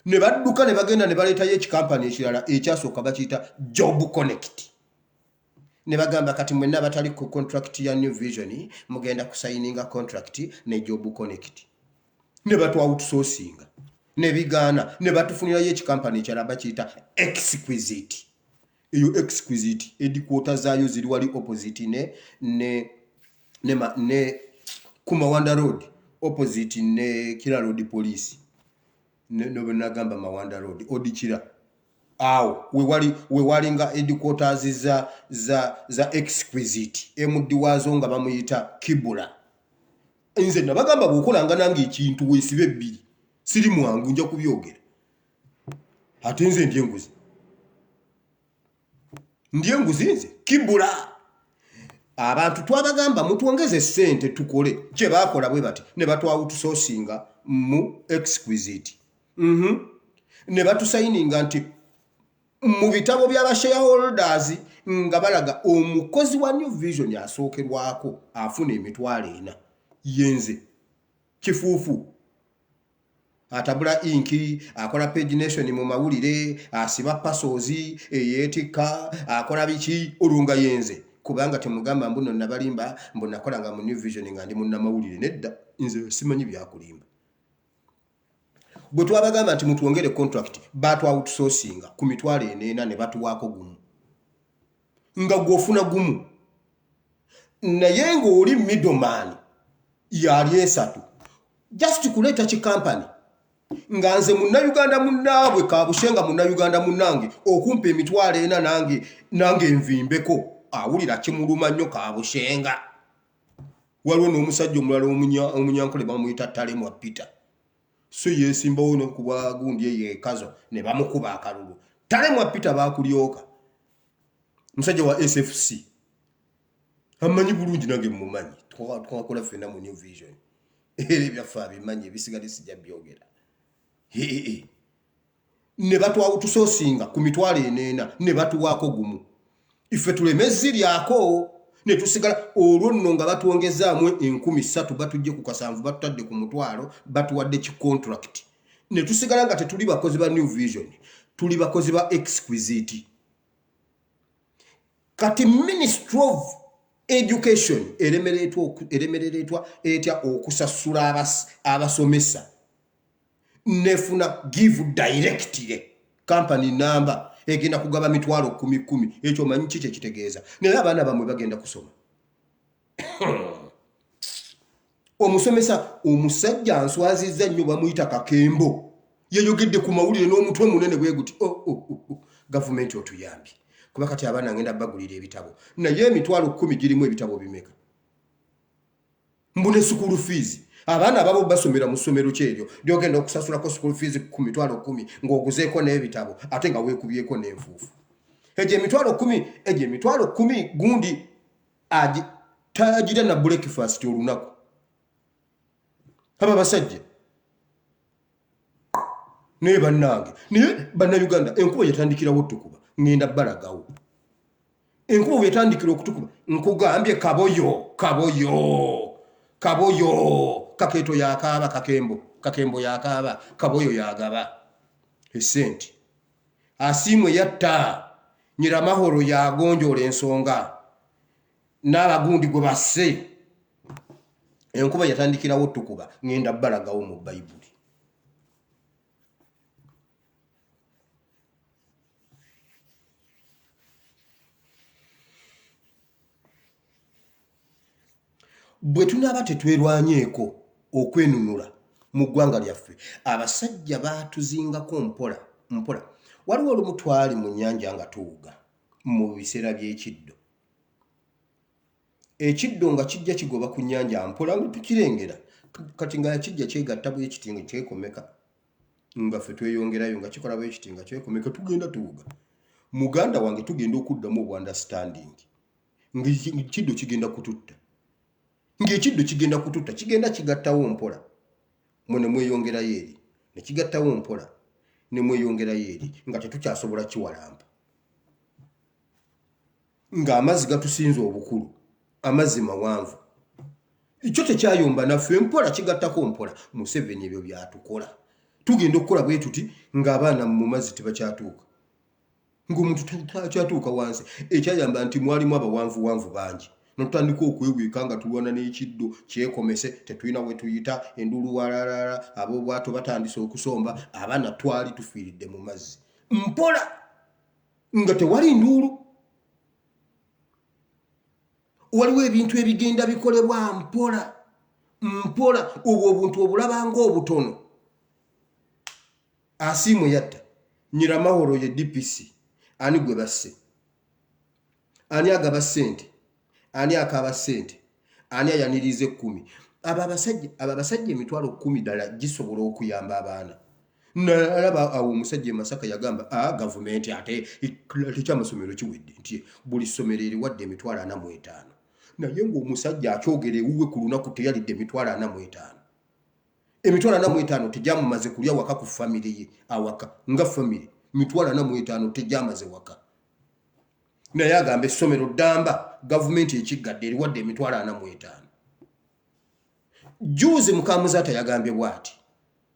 ne badduka ne bagenda ne baleetayo ekikampani ekirala ekyasooka bakiyita Job Connect ne bagamba kati mwenna batali ku contract ya New Vision mugenda kusayininga contract ne Job Connect ne batwa outsourcing ne bigaana ne batufunirayo ekikampani ekirala bakiyita Exquisite. Eyo Exquisite headquarters zaayo ziri wali opposite ne Kumawanda Road opposite ne Kira Road Police ne nagamba Mawanda Road odikira awo we wali nga headquarters za Exquisite emuddi wazo nga bamuyita Kibula. Nze nabagamba bw'okolanga nange ekintu weesibe ebbiri siri mwangu nja kubyogera ate nze ndi enguzi nze Kibula. Abantu twabagamba mutuongeze ssente tukole kye baakola bwe bati ne batwa outsourcinga mu Exquisite ne batusayininga nti mu bitabo by'aba shareholders nga balaga omukozi wa New Vision asookerwako afuna emitwalo 4 yenze kifuufu atabula inki akola page nation mu mawulire asiba pasozi eyetika akola biki olunga yenze kubanga temugamba mbuno nabalimba mbunakola nga mu New Vision nga ndi munna mawulire nedda nze simanyi byakulimba. Bwe twabagamba nti mutuongere contract batwa outsourcing ku mitwalo 4 ne batuwaako gumu nga gwofuna gumu naye ng'oli middleman yali 3 just kuleeta kikampani nga nze munnayuganda munnaabwe kabushenga munnayuganda munnange okumpa emitwalo 4 nange nvimbeko awulira kimuluma nnyo kabushenga. Waliwo n'omusajja omulala omunyankole bamuyita Talemwa Peter so yeesimbawo no kuba gundi yeekazo ne bamukuba akalulu. Talemwa Peter baakulyoka musajja wa SFC amanyi bulungi nange mumanyi twakola ffenna mu New Vision era byaffe abimanyi ebisigale sijja byogera. Ne batwa outsourcinga ku mitwalo 4 ne batuwaako gumu ife tulemezi lyako ne tusigala olwo nno nga batuongezaamu 13,000 batujje ku 7 batutadde ku mutwalo batuwadde ki contract ne tusigala nga tetuli bakozi ba New Vision tuli bakozi ba Exquisite. Kati Ministry of Education eremereetwa etya okusasula abasomesa nefuna give directly company number egenda kugaba mitwalo 10 ekyo manyi kiki kitegeeza naye abaana bamwe bagenda kusoma. Omusomesa omusajja answazizza nnyo bamuyita Kakembo yeyogedde ku mawulire n'omutwe munene bwe guti gavumenti otuyambye kuba kati abaana ngenda bagulira ebitabo naye emitwalo 10 girimu ebitabo bimeka mbune school fees abaana ababo basomera mu ssomero kyeryo lyogenda okusasulako school fees ku mitwalo 10 ng'oguzeeko n'ebitabo ate nga weekubyeko n'enfuufu. Egyo emitwalo 10 gundi tagira na breakfast olunaku. Aba basajja naye bannange naye bannayuganda enkuba yatandikirawo tukuba ngenda balagawo enkuba yatandikira okutukuba nkugambye kaboyo Kaketo yakaaba Kakembo yakaaba Kaboyo yagaba esente Asimwe yatta Nyiramahoro yagonjola ensonga n'abagundi gwe basse enkuba yatandikirawo tukuba ngenda balagawo mu Bayibuli. bwe tunaaba tetwerwanyeeko okwenunula mu ggwanga lyaffe abasajja baatuzingako mpola waliwo olumu twali mu nnyanja nga tuwuga mu biseera by'ekiddo ekiddo nga kijja kigoba ku nnyanja mpola nga tukirengera kati nga yakijja kyegatta bwekiti nga kyekomeka nga ffe tweyongerayo nga kikola bwekiti nga kyekomeka tugenda tuwuga muganda wange tugenda okuddamu obwandastanding ng'ekiddo kigenda kututta ng'ekiddo kigenda kututta kigenda kigattawo mpola mwe ne mweyongerayo eri ne kigattawo mpola ne mweyongerayo eri nga tetukyasobola kiwalampa ng'amazzi gatusinze obukulu amazzi mawanvu ekyo tekyayomba naffe mpola kigattako mpola Museveni ebyo byatukola tugenda okukola bwe tuti ng'abaana mu mazzi tebakyatuuka ng'omuntu takyatuuka wansi ekyayamba nti mwalimu abawanvuwanvu bangi notandika okweweeka nga tulwana n'ekiddo kyekomese tetulina we tuyita endulu walalala ab'obwato batandise okusomba abaana twali tufiiridde mu mazzi mpola nga tewali nduulu waliwo ebintu ebigenda bikolebwa mpola obwo obuntu obulabanga obutono asiimwe yatta Nyiramahoro ye DPC ani gwe basse ani agaba ssente ani akaba ssente ani ayaniriza 10 abasajja emitwalo 10 ddala gisobola okuyamba abaana nalaba awo omusajja Masaka yagamba gavumenti ate ekyamasomero kiwedde nti buli ssomero eriwadde emitwalo 45 naye ng'omusajja akyogera ewuwe ku lunaku teyalidde emitwalo 45 emitwalo 45 tejyamumaze kulya waka ku famire ye awaka nga famire mitwalo 45 tejyamaze waka naye agamba essomero ddamba gavumenti ekiggadde eriwadde emitwalo 45 juuzi Mukamuzata yagambye bw'ati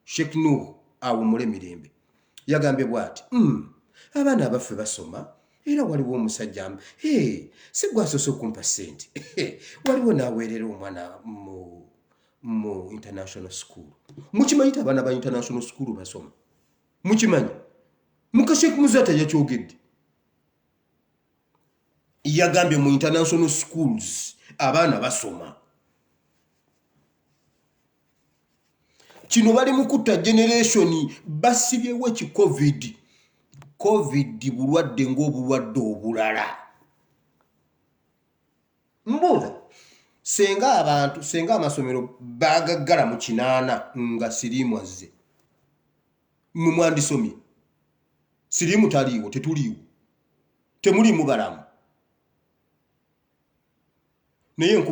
Sheikh Nuhu awo mule mirembe yagambye bw'ati abaana abaffe basoma era waliwo omusajja si gwasoose okumpa ssente waliwo n'aweerera omwana mu international school mukimanyi abaana ba international school basoma mukimanyi muka Sheikh Muzata yakyogedde yagambye mu international schools abaana basoma kino bali mu kutta generation basibyewo covid bulwadde ng'obulwadde obulala mbuuza senga amasomero bagaggala mu 8 nga siriimu azze mwandisomye siriimu taliiwo tetuliiwo temuliimu balamu naye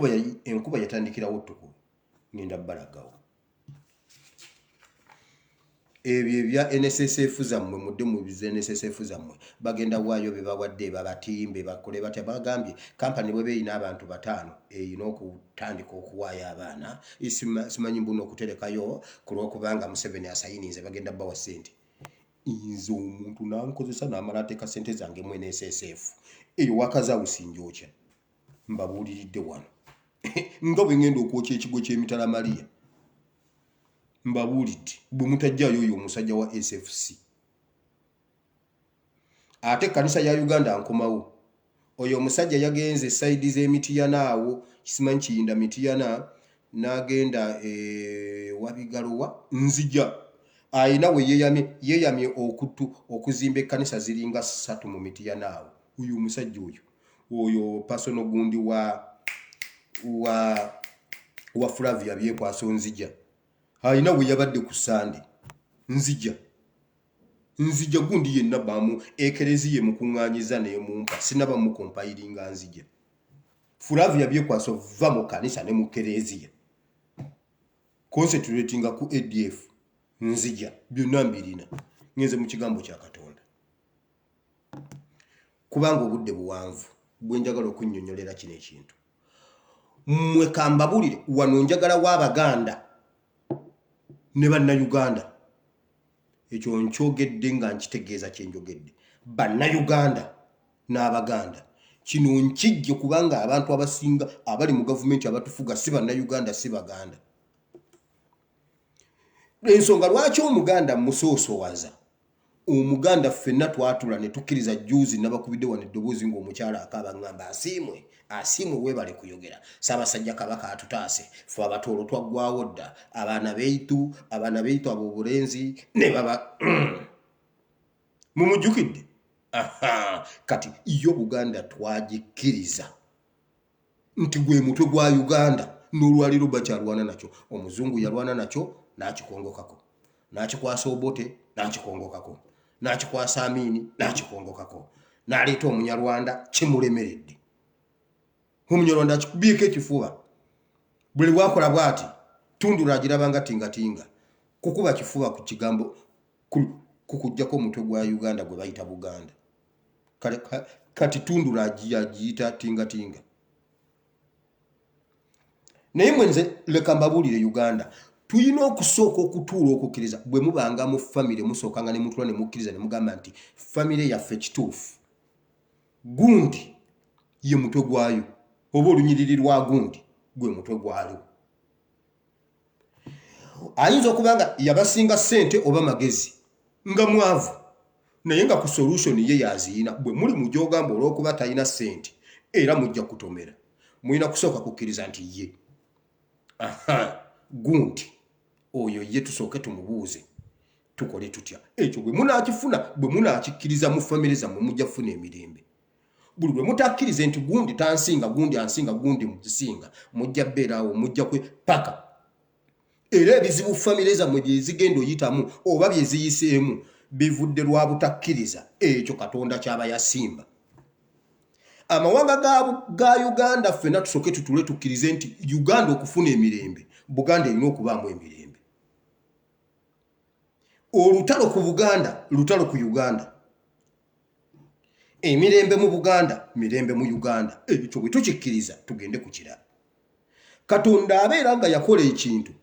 enkuba yatandikirawo tuku ngenda balagawo ebyo ebya NSSF zammwe mudde mu bize NSSF zammwe bagenda waayo bebawadde babatimbe bakole batya bagambye kampani bwe beeyina abantu 5 eyina okutandika okuwaayo abaana simanyi mbuno okuterekayo ku lw'okubanga Museveni asayininze bagenda bawa ssente inzo omuntu nankozesa n'amala ateeka ssente zange mu NSSF eyo wakazawusi njokya mbabuuliridde wano nga bwe ngenda okwokya ekigo ky'emitala Maria mbabuulidde bwe mutajjayo oyo omusajja wa SFC ate kanisa ya Uganda nkomawo oyo omusajja yagenze saidi z'Emitiyana awo kisimanyi Kiyinda Mitiyana n'agenda Wabigalowa Nzija ayina we yeeyamye okuzimba ekkanisa ziringa 3 mu Mitiyana awo oyo omusajja oyo personal gundi wa Flavia byekwaso Nzija ayina we yabadde ku Sande Nzija gundi yenna bamu ekereziye mukuŋŋaanyiza naye mumpa sinaba mu compilinga Nzija Flavia byekwaso va mu kanisa ne mu kereziya concentrating ku ADF Nzija byonna mbirina ngenze mu kigambo kya Katonda kubanga obudde buwanvu bwenjagala okunnyonnyolera kino ekintu mmwe kambabulire wano njagala w'Abaganda ne Bannayuganda ekyo nkyogedde nga nkitegeeza kyenjogedde Bannayuganda n'Abaganda kino nkijje kubanga abantu abasinga abali mu gavumenti abatufuga si Bannayuganda si Baganda ensonga lwaki Omuganda musoosowaza omuganda ffenna twatula ne tukkiriza juzi nabakubidde wano eddoboozi ng'omukyala akaaba ngamba asiimwe weebale kuyogera Ssaabasajja Kabaka atutaase ffe abatoolo twaggwawo dda abaana beitu ab'obulenzi ne baba mumujjukidde kati iyo Buganda twagikkiriza nti gwe mutwe gwa Uganda n'olwaliro bakyalwana nakyo omuzungu yalwana nakyo n'akikongokako n'akikwasa Obote n'akikongokako n'akikwasa Amini n'akikongokako n'aleeta Omunyarwanda kimulemeredde Omunyarwanda akikubyeko ekifuba buli wakola bw'ati Tundura agirabanga tingatinga kukuba kifuba ku kigambo kukujjako omutwe gwa Uganda gwe bayita Buganda kati Tundura agiyita tingatinga naye mwenze leka mbabuulire Uganda tuyina okusooka okutuula okukkiriza bwe mubanga mu famire musookanga ne mutula ne mukkiriza ne mugamba nti famire yaffe kituufu gundi ye mutwe gwayo oba olunyiriri lwa gundi gwe mutwe gwayo ayinza okuba nga yabasinga ssente oba magezi nga mwavu naye nga ku solution ye yaziyina bwe muli mu gy'ogamba olw'okuba talina ssente era mujja kutomera mulina kusooka kukkiriza nti ye gundi oyo ye tusooke tumubuuze tukole tutya ekyo bwe munaakifuna bwe munaakikkiriza mu famire zammwe mujja kufuna emirembe buli lwe mutakkirize nti gundi tansinga gundi ansinga gundi muzisinga mujja bbeeraawo mujja kwe paka era ebizibu famire zammwe bye zigenda oyitamu oba bye ziyiseemu bivudde lwa butakkiriza ekyo Katonda kyaba yasimba amawanga ga Uganda ffenna tusooke tutule tukkirize nti Uganda okufuna emirembe Buganda erina okubaamu emirembe olutalo ku Buganda lutalo ku Uganda emirembe mu Buganda mirembe mu Uganda ekyo bwe tukikkiriza tugende ku kirala Katonda abeera nga yakola ekintu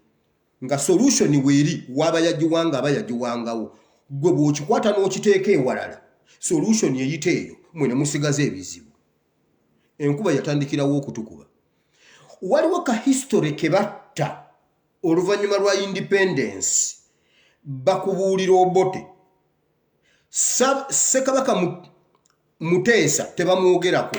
nga solution weeri waba yagiwanga aba yagiwangawo gwe bw'okikwata n'okiteeka ewalala solution eyita eyo mwe ne musigaza ebizibu enkuba yatandikirawo okutukuba waliwo ka history ke batta oluvannyuma lwa independence bakubuulira Obote Ssekabaka Muteesa tebamwogerako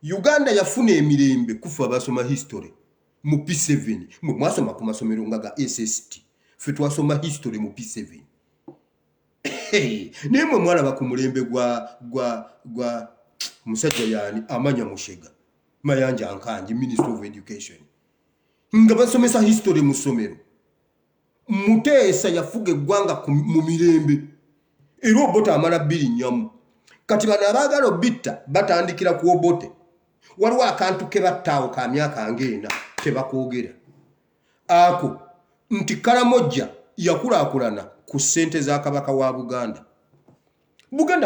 Uganda yafuna emirembe kufa abasoma history mu P7 mwe mwasoma ku masomero nga ga SST ffe twasoma history mu P7 naye mwe mwalaba ku mulembe gwa musajja yani Amanya Mushega Mayanja Nkanji Minister of Education nga basomesa history mu ssomero Muteesa yafuga eggwanga mu mirembe era Obote amala bbiri nyamu kati bano abaagala obitta batandikira ku Obote waliwo akantu ke battaawo ka myaka ng'ena tebakoogera ako nti Karamojja yakulaakulana ku ssente za Kabaka wa Buganda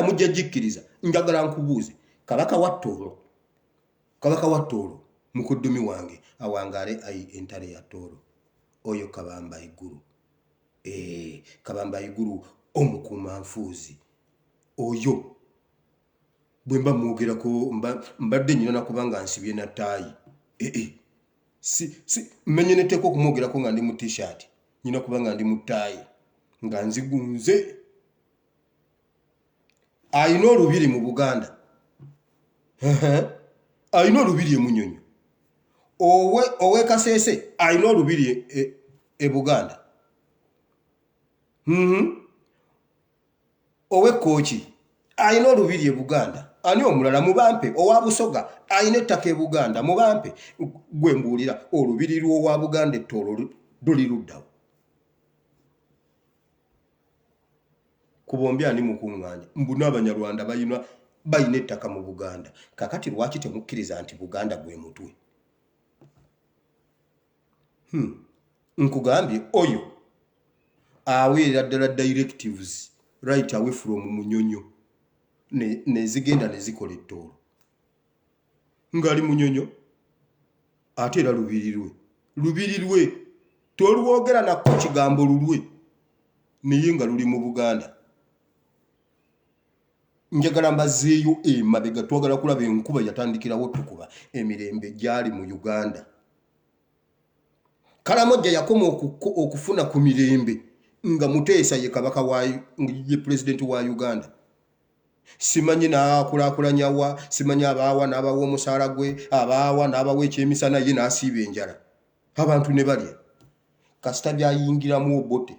mujja gikkiriza njagala nkubuuze Kabaka wa Tooro mukoddomi wange awangaale entale ya Tooro oyo Kabamba Iguru Kabamba Iguru omukuuma nfuuzi oyo bwe mba mwogerako mbadde nyina nakubanga nsibye na taayi mmenye neteeka okumwogerako nga ndi mu t-shirt nyina kubanga ndi mu taayi nga nzigunze ayina olubiri mu Buganda ayina olubiri e Munyonyo owe Kasese ayina olubiri e Buganda owe Kooki ayina olubiri e Buganda ani omulala mubampe owa Busoga ayina ettaka e Buganda mubampe gwe mbuulira olubiri lw'owa Buganda ettoolo luli luddawo ku bombi ani mukuŋŋaanya mbuna Abanyarwanda bayina ettaka mu Buganda kakati lwaki temukkiriza nti Buganda gwe mutwe nkugambye oyo aweera ddala directives right away from Munyonyo nezigenda nezikola ettoolo ngali Munyonyo ate era lubiri lwe tolwogera nakko kigambo lulwe naye nga luli mu Buganda njagala mbazeeyo emabega twagala kulaba enkuba yatandikirawo tukuba emirembe gyali mu Uganda Karamojja yakoma okufuna ku mirembe nga Muteesa ye kabaka ye president wa Uganda. Simanyi n'akulakulanya wa, simanyi abaawa n'abawa omusaala gwe, abaawa n'abawa ekyemisana ye n'asiiba enjala. Abantu ne balya. Kasita byayingiramu Obote.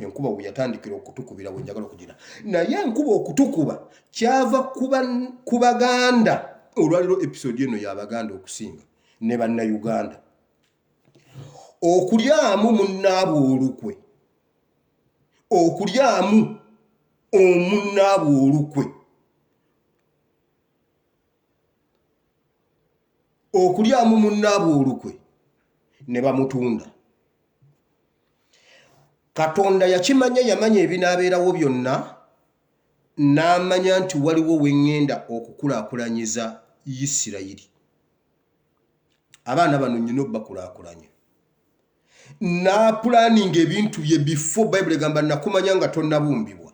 Enkuba bwe yatandikira okutukubira bwe njagala okugira. Naye enkuba okutukuba kyava ku Baganda. Olwaliro episode eno y'Abaganda okusinga ne Bannayuganda. Okulyamu munnaabwe olukwe. Okulyamu omunnaabwe olukwe. Okulyamu munnaabwe olukwe ne bamutunda. Katonda yakimanya, yamanya ebinaabeerawo byonna, n'amanya nti waliwo wengenda okukulaakulanyiza Isirayiri. Abaana bano nnyo bakulaakulanya. N'apulaninga ebintu bye before Bible egamba nakumanya nga tonnabumbibwa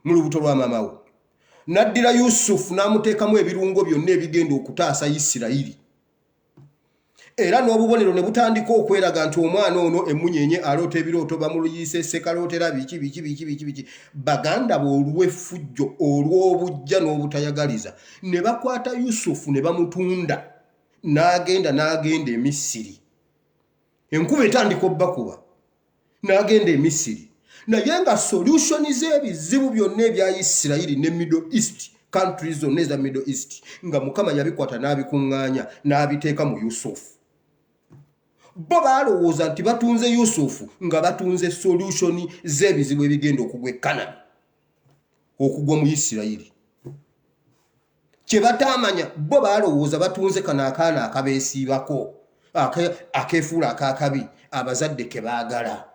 mu lubuto lwa maama wo. N'addira Yusufu n'amuteekamu ebirungo byonna ebigenda okutaasa Isirayiri. Era n'obubonero ne butandika okweraga nti omwana ono emunyenye aloota ebirooto bamuluyiise sekalootera biki. Baganda b'olw'effujjo olw'obujja n'obutayagaliza ne bakwata Yusufu ne bamutunda n'agenda e Misiri. Enkuba etandika obbakuba n'agenda e Misiri. Naye nga solution z'ebizibu byonna ebya Isirayiri ne Middle East, countries zonna eza Middle East, nga Mukama yabikwata n'abikuŋŋaanya n'abiteeka mu Yusufu. Bo balowooza nti batunze Yusufu nga batunze solution z'ebizibu ebigenda okugwa e Kanani, okugwa mu Isirayiri. Kye bataamanya, bo balowooza batunze kano akaana akabeesiibako, akeefuula akakabi, abazadde ke baagala.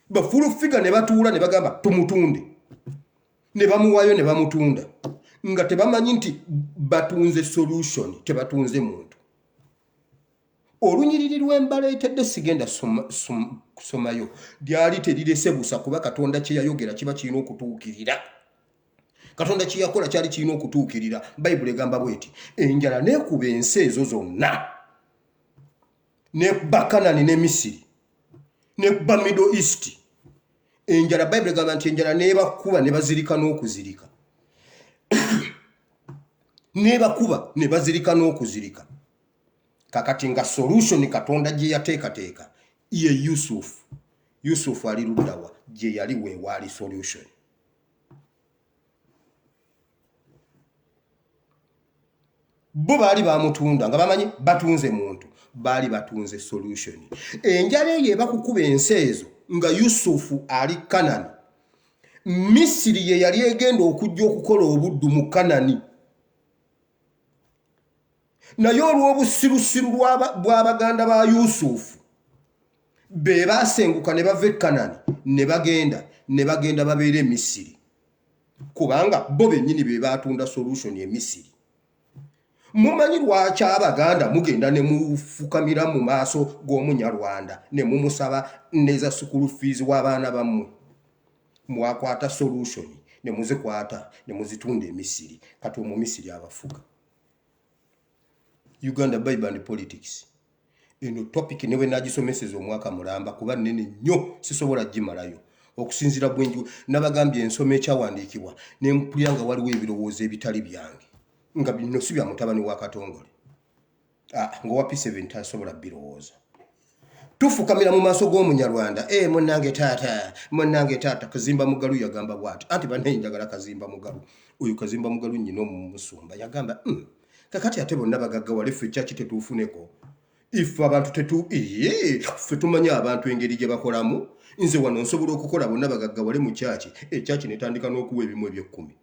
Bafulufiga ne batuula ne bagamba tumutunde. Ne bamuwaayo ne bamutunda. Nga tebamanyi nti batunze solution, tebatunze muntu. Olunyiriri lw'embala etedde sigenda kusomayo lyali terirese busa kuba Katonda kye yayogera kiba kirina okutuukirira. Katonda kye yakola kyali kirina okutuukirira. Bayibuli egamba bweti enjala n'ekuba ensi ezo zonna, n'ekuba Kanani ne Misiri, n'ekuba Middle East. Enjala Bayibuli egamba nti enjala n'ebakuba ne bazirika n'okuzirika. N'ebakuba ne bazirika n'okuzirika. Kakati nga solution Katonda gye yateekateeka ye Yusufu. Yusufu ali luddawa gye yali weewaali solution. Bo baali bamutunda nga bamanyi batunze muntu, baali batunze solution. Enjala eyo bakukuba ensi ezo nga Yusufu ali Kanani. Misiri ye yali egenda okujja okukola obuddu mu Kanani. Naye olw'obusirusiru bw'Abaganda ba Yusufu, be baasenguka ne bava e Kanani ne bagenda babeera e Misiri. Kubanga bo bennyini be baatunda solution e Misiri. Mumanyi lwaki Abaganda mugenda ne mufukamira mu maaso g'Omunyarwanda ne mumusaba neza school fees w'abaana bammwe? Mwakwata solution ne muzikwata ne muzitunda e Misiri. Kati mu Misiri abafuga. Uganda Bible and Politics. Eno topic newe nagisomeseza omwaka mulamba kuba nene nnyo sisobola gimalayo. Okusinzira bwenju nabagambye ensome ekyawandiikibwa ne mpulya nga waliwo ebirowoozo ebitali byange. Nga bino si bya mutabani wa Katongole. Ngowa P7 tasobola birowooza. Tufukamira mu maaso g'Omunyarwanda. Munnange taata Kazimba Mugalu yagamba bw'ati. Anti banne njagala Kazimba Mugalu. Oyo Kazimba Mugalu nnyina omusumba yagamba kakati ate bonna bagaggawale ffe kyaki tetuufuneko. Ife abantu ffe tumanya abantu engeri gye bakolamu. Nze wano nsobola okukola bonna bagaggawale mu kyaki. Ekyaki netandika n'okuwa ebimu eby'ekkumi.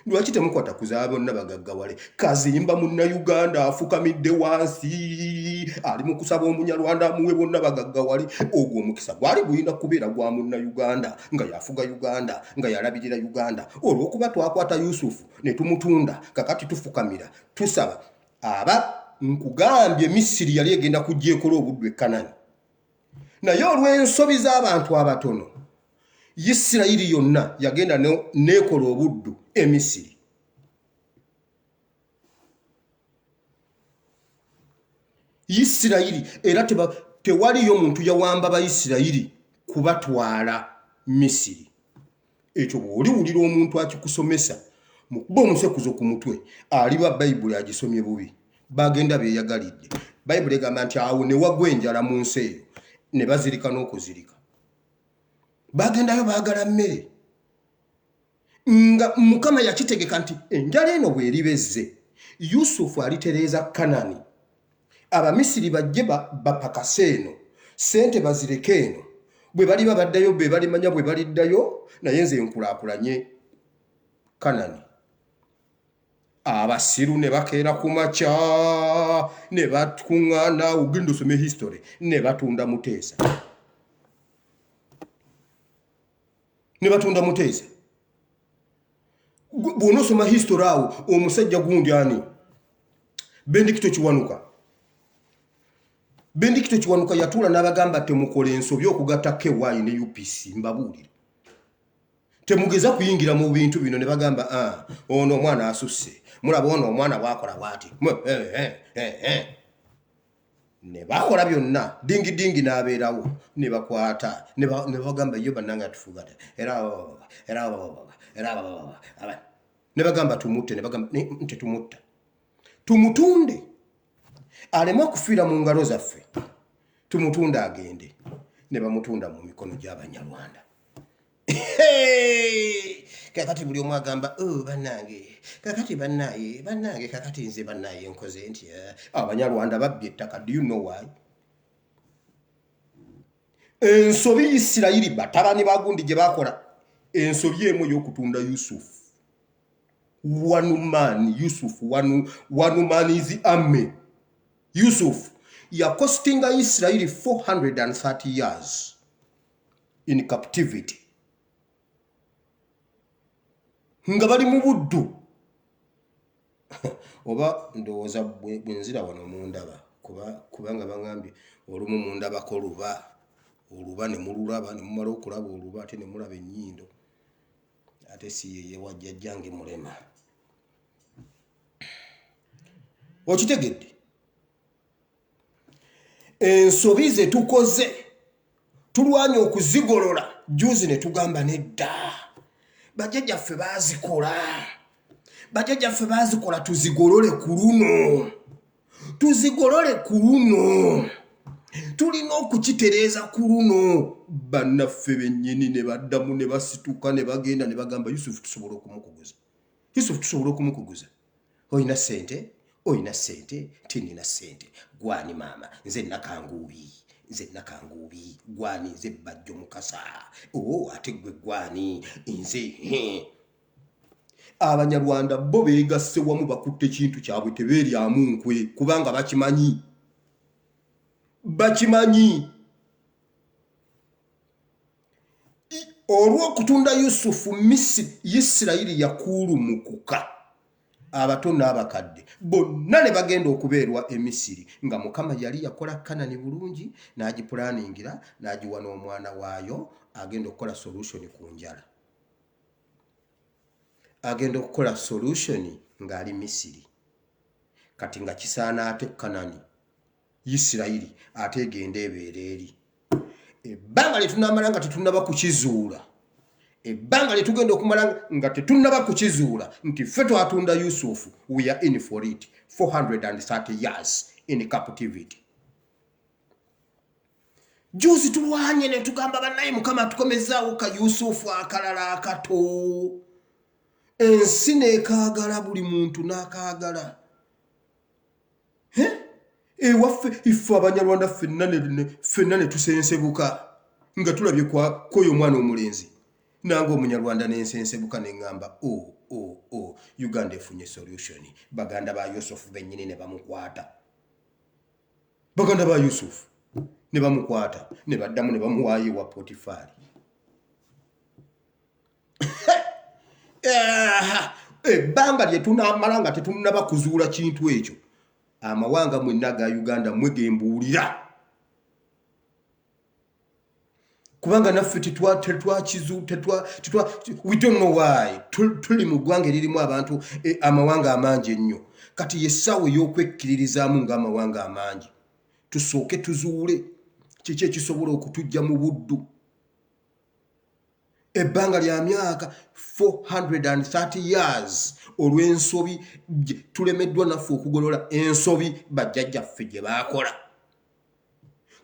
Lwaki temukwata kuzaaba bonna bagaggawale? Kazimba Munnayuganda afukamidde wansi ali mu kusaba Omunyarwanda amuwe bonna bagaggawale. Ogwo omukisa gwali gulina kubeera gwa Munnayuganda nga yafuga Uganda, nga yalabirira Uganda. Olw'okuba twakwata Yusufu ne tumutunda, kakati tufukamira tusaba nkugambye Misiri yali egenda kujja ekola obuddu e Kanani. Naye olw'ensobi z'abantu abatono, Isirayiri yonna yagenda n'ekola obuddu e Misiri. Isirayiri era tewaliyo muntu yawamba Abayisirayiri kubatwala Misiri. Ekyo bw'oliwulira omuntu akikusomesa mukuba omusekuzo ku mutwe aliba Bayibuli agisomye bubi bagenda beeyagalidde. Bayibuli egamba nti awo ne wagwa enjala mu nsi eyo ne bazirika n'okuzirika. Bagendayo baagala mmere nga Mukama yakitegeka nti enjala eno bw'eribezze Yusufu alitereeza Kanani. Abamisiri bajje bapakase eno sente bazireke eno bwe bali babaddayo be balimanya bwe baliddayo naye nze nkulaakulanye Kanani. Abasiru ne bakeera ku makya ne batuŋŋaana ogenda osome history ne batunda Muteesa. Ne batunda Muteesa. Bw'onosoma history awo omusajja gundi ani Bendikito Kiwanuka. Bendikito Kiwanuka yatuula n'abagamba temukola ensobi okugatta KY ne UPC mbabuulira. Temugeza kuyingira mu bintu bino ne bagamba ono omwana asusse. Mulaba ono omwana bwakola bwati. Ne bakola byonna dingi n'abeerawo ne bakwata ne bagamba yo bannanga tufugata. Era ne bagamba tumutte ne bagamba nti tumutta. Tumutunde. Alema kufiira mu ngalo zaffe. Tumutunde agende. Ne bamutunda mu mikono gy'Abanyarwanda. Kakati buli omu agamba bannange kakati bannange kakati nze bannaye nkoze nti Abanyarwanda babbye ettaka. Do you know why? Ensobi Isirayiri batabani bagundi gye bakola ensobi emu y'okutunda Yusufu. One man is army. Yusuf yakostinga Isirayiri 430 years in captivity. Nga bali mu buddu. Oba ndowooza bwenzira wano mundaba kubanga bangambye olumu mundabako oluba ne mululaba ne mumala okulaba oluba ate ne mulaba ennyindo ate si yeye wajjajjange mulema. Okitegedde? Ensobi ze tukoze tulwanya okuzigolola juzi ne tugamba nedda. Bajjajjaffe baazikola tuzigolole ku luno. Tulina okukitereeza ku luno. Bannaffe bennyini ne baddamu ne basituka ne bagenda ne bagamba Yusufu tusobola okumukuguza. Oyina ssente? Oyina ssente? Tinina ssente. Gwani maama? Nze nakanguubi. Gwani nze Bajjo Mukasa. Ate gwe gwani? Nze. Abanyarwanda bo beegasse wamu bakutte kintu kyabwe tebeeryamu nkwe kubanga bakimanyi. Olw'okutunda Yusufu Isirayiri yakuulumukuka. Abato n'abakadde bonna ne bagenda okubeerwa e Misiri nga Mukama yali yakola Kanani bulungi n'agipulaningira n'agiwa n'omwana waayo agenda okukola solution ku njala. Agenda okukola solution ng'ali Misiri. Kati nga kisaana ate Kanani Isirayiri ate egenda ebeera eri. Ebbanga lye tunaamala nga tetunnaba kukizuula. Ebbanga lye tugenda okumala nga tetunnaba kukizuula nti ffe twatunda Yusufu. We are in for it. 430 years in captivity. Juzi tulwanye ne tugamba bannaye Mukama atukomezaawo ka Yusufu akalala akato. Ensi n'ekaagala buli muntu n'akaagala. Ewaffe ife Abanyarwanda ffenna ne tusensebuka nga tulabye kwoyo omwana omulenzi. Nange Omunyarwanda n'ensensebuka ne ngamba Uganda efunye solution. Baganda ba Yusufu bennyini ne bamukwata. Baganda ba Yusufu ne bamukwata ne baddamu ne bamuwaayo ewa Potifari. Ebbanga lye tunaamala nga tetunnaba kuzuula kintu ekyo. Amawanga mwenna ga Uganda mwegembuulira. Kubanga naffe we don't know why. Tuli mu ggwanga eririmu abantu amawanga amangi ennyo. Kati yessaawa ey'okwekkiririzaamu ng'amawanga amangi. Tusooke tuzuule kiki ekisobola okutujja mu buddu. ebbanga lya myaka 430 years olw'ensobi tulemeddwa naffe okugolola ensobi bajjajjaffe gye baakola.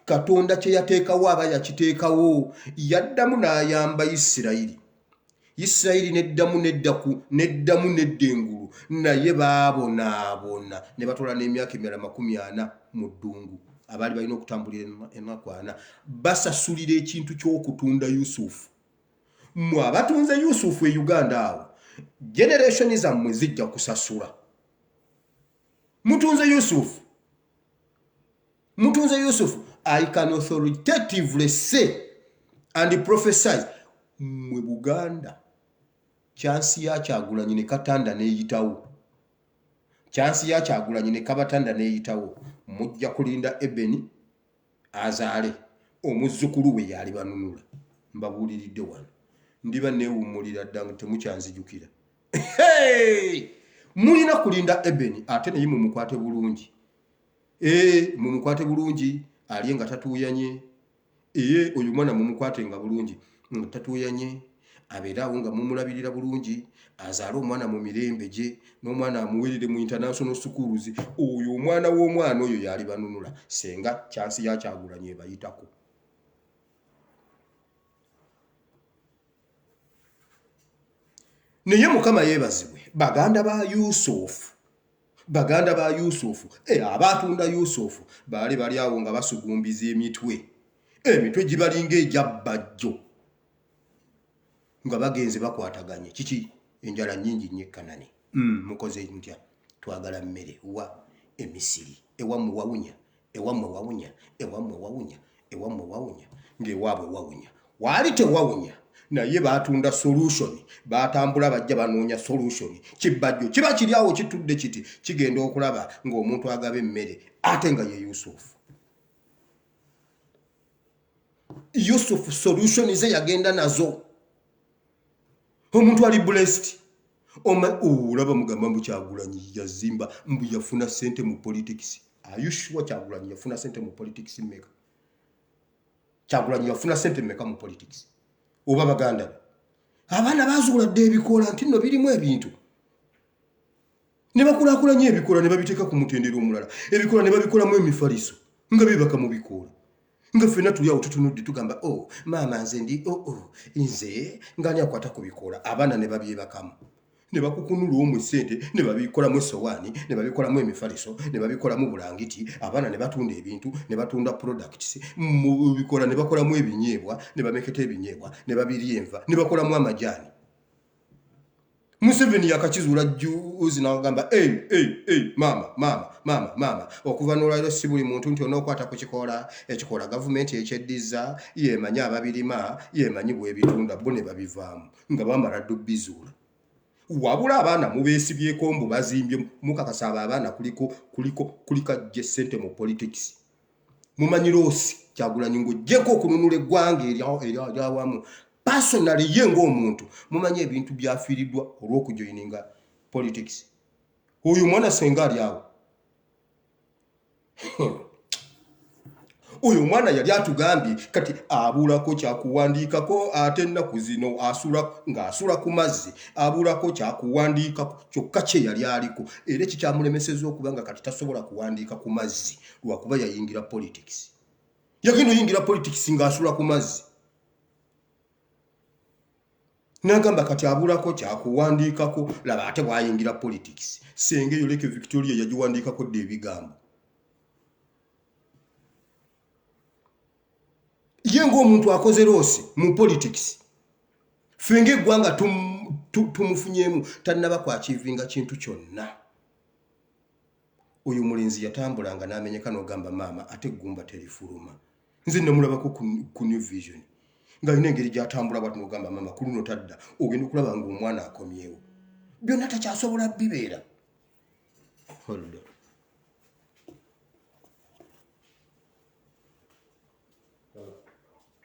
Katonda kye yateekawo aba yakiteekawo, yaddamu n'ayamba Isirayiri. Isirayiri neddamu nedda engulu, naye baabonaabona ne batwala n'emyaka emirala 40 mu ddungu. Abaali balina okutambulira ennaku 4 basasulira ekintu ky'okutunda Yusufu. Mmwe abatunze Yusufu e Uganda awo, generation zammwe zijja kusasula. Mutunze Yusufu. I can authoritatively say and prophesy, mwe Buganda, chansi ya Kyagulanyi ne Katanda neeyitawo. Chansi ya Kyagulanyi ne Kabatanda neeyitawo. Mujja kulinda Ebeni azaale omuzzukulu we yali banunula. Mbabuuliridde wano. Ndiba neewummulira ddanga temukyanzijukira. Mulina kulinda Ebeni ate naye mumukwate bulungi. Mumukwate bulungi, aliye nga tatuuyanye. Oyo mwana mumukwate nga bulungi nga tatuuyanye. Abeeraawo nga mumulabirira bulungi, azaale omwana mu mirembe gye, n'omwana amuwerere mu international schools. Oyo omwana w'omwana oyo yali banunula senga chansi ya Kyagulanyi ebayitako. Naye Mukama yeebazibwe, baganda ba Yusufu, abatunda Yusufu bali awo nga basugumbiza emitwe gibalinga ejja bajjo nga bagenze bakwataganye. Kiki? Enjala nnyingi nnyo Kanani. Mukoze ntya? Twagala mmere wa Emisiri. Ewammwe wawunya ng'ewaabwe wawunya. Waali tewawunya, naye baatunda solution. Baatambula bajja banoonya solution. Kibajjo kiba kiri awo kitudde kiti kigenda okulaba ng'omuntu agaba emmere ate nga ye Yusufu solution ze yagenda nazo. Omuntu ali blessed. Olaba mugamba mbu Kyagulanyi yazimba mbu yafuna sente mu politics. Are you sure Kyagulanyi yafuna sente mu politics mmeka? Kyagulanyi yafuna sente mmeka mu politics? Oba baganda abaana bazuuladde ebikola nti nno birimu ebintu. Ne bakulaakulanya ebikola ne babiteeka ku mutendera omulala. Ebikola ne babikolamu emifaliso nga beebaka mu bikola. Nga ffenna tuli awo tutunudde tugamba maama nze ng'ani akwata ku bikola. Abaana ne babyebakamu. Ne bakukunula omwe ssente ne babikolamu essowaani, ne babikolamu emifaliso, ne babikolamu bulangiti. Abaana ne batunda ebintu, ne batunda products. Mu bikola ne bakolamu ebinyeebwa, ne bameketa ebinyeebwa, ne babirya enva, ne bakolamu amajaani. Museveni yakakizuula juuzi n'agamba maama okuva n'olwaliro si buli muntu nti onookwata ku ekikola gavumenti ekyeddiza, yeemanyi ababirima, yeemanyi bwebitunda, bo ne babivaamu nga bamala ddu bizuula. Wabula abaana mubeesibyeko mbu bazimbye, mukakasa abo abaana kuliko ajje ssente mu politics. Mumanyi loosi Kyagulanyi ng'oggyeko okununula eggwanga eryawamu. Personally ye ng'omuntu mumanyi ebintu byafiiriddwa olw'okujoyininga politics. Oyo mwana senga ali awo. Oyo mwana yali atugambye kati abuulako kyakuwandiikako ate ennaku zino ng'asula ku mazzi abuulako kyakuwandiikako kyokka kye yali aliko. Era ekikyamulemesezza okuba nga kati tasobola kuwandiika ku mazzi lwakuba yayingira politics. Yagenda oyingira politics ng'asula ku mazzi. Nagamba kati abuulako kyakuwandiikako laba ate bwayingira politics. Senga eyo Lake Victoria yagiwandiikako dde ebigambo. Ye ng'omuntu akoze loosi mu politics. Ffe ng'eggwanga tumufunyeemu tannaba kwakiivinga kintu kyonna. Oyo mulenzi yatambulanga n'amenyeka n'ogamba maama ate eggumba terifuluma. Nze namulabako ku New Vision. Ng'alina engeri gy'atambula bw'ati n'ogamba maama ku luno tadda, ogenda okulaba ng'omwana akomyewo. Byonna takyasobola bibeera. Hold on.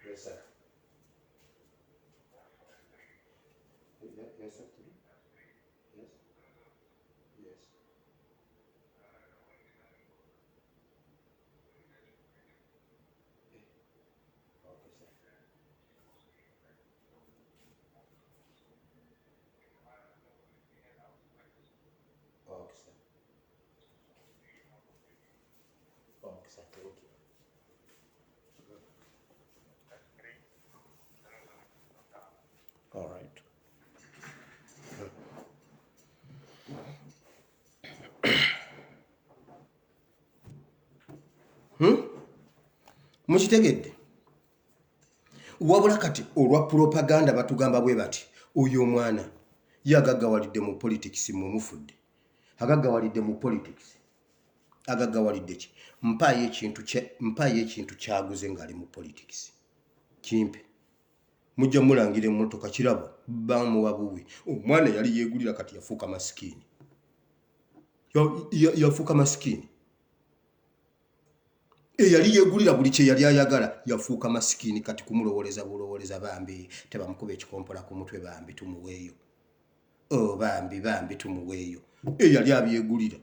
Yes, sir. Yes, sir. Yes. Yes. Okay, sir. mukitegedde wabula kati olwa propaganda batugamba bwe bati oyo omwana yagaggawalidde mu politics mumufudde agaggawalidde mu politics agaggawalidde ki mpaayo ekintu kyaguze ng'ali mu politics kimpe mujja mulangira emmotoka kirabo bamuwa buwi omwana yali yeegulira kati yafuuka masikini yafuuka masikini yali yeegulira buli kye yali ayagala yafuuka masikini kati kumulowoleza bulowoleza bambi tebamukuba ekikompola ku mutwe bambi tumuweeyo bambi tumuweeyo yali abyegulira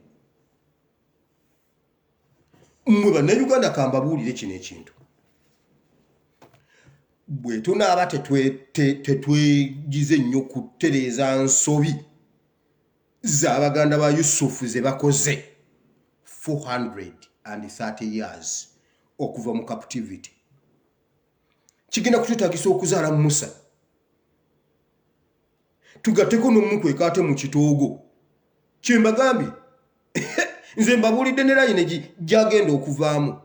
mmwe bannayuganda kambabuulire kino ekintu bwe tunaaba tetwegize nnyo kutereeza nsobi z'abaganda ba Yusufu ze bakoze 430 years okuva mu captivity kigenda kututaagisa okuzaala Musa tugateko n'omuntu ekaate mu kitoogo kyembagambye nze mbabuulidde ne layini gyagenda okuvaamu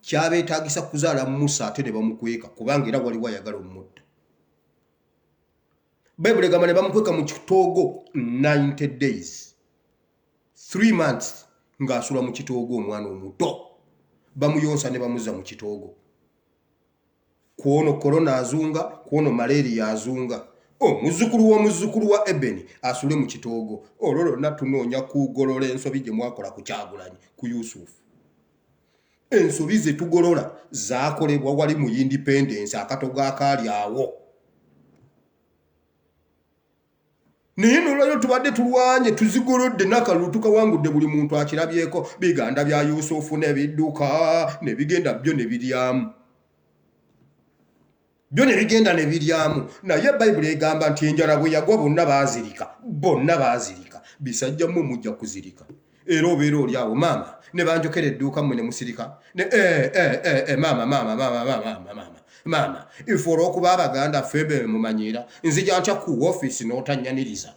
kyabeetaagisa kuzaala Musa ate ne bamukweka kubanga era waliwo ayagala omutta Bayibuli egamba ne bamukweka mu kitoogo 90 days 3 months ng'asula mu kitoogo omwana omuto bamuyonsa ne bamuzza mu kitoogo kwono korona azunga kwono malaria azunga muzzukulu wa Ebeni asule mu kitoogo olwo lonna tunoonya kugolola ensobi gye mwakola ku Kyagulanyi ku Yusufu ensobi ze tugolola zaakolebwa wali mu independence akatogo akaali awo naye nolwayo tubadde tulwanye tuzigolodde n'akalulu tukawangudde buli muntu akirabyeko biganda bya Yusufu ne bidduka ne bigenda byo ne biryamu naye Bayibuli egamba nti enjala bwe yagwa bonna baazirika bisajjamu mujja kuzirika era obeera oli awo maama ne banjokera edduuka mmwe ne musirika maama ife olw'okuba abaganda febe mumanyira nzija ntya ku office n'otanyaniriza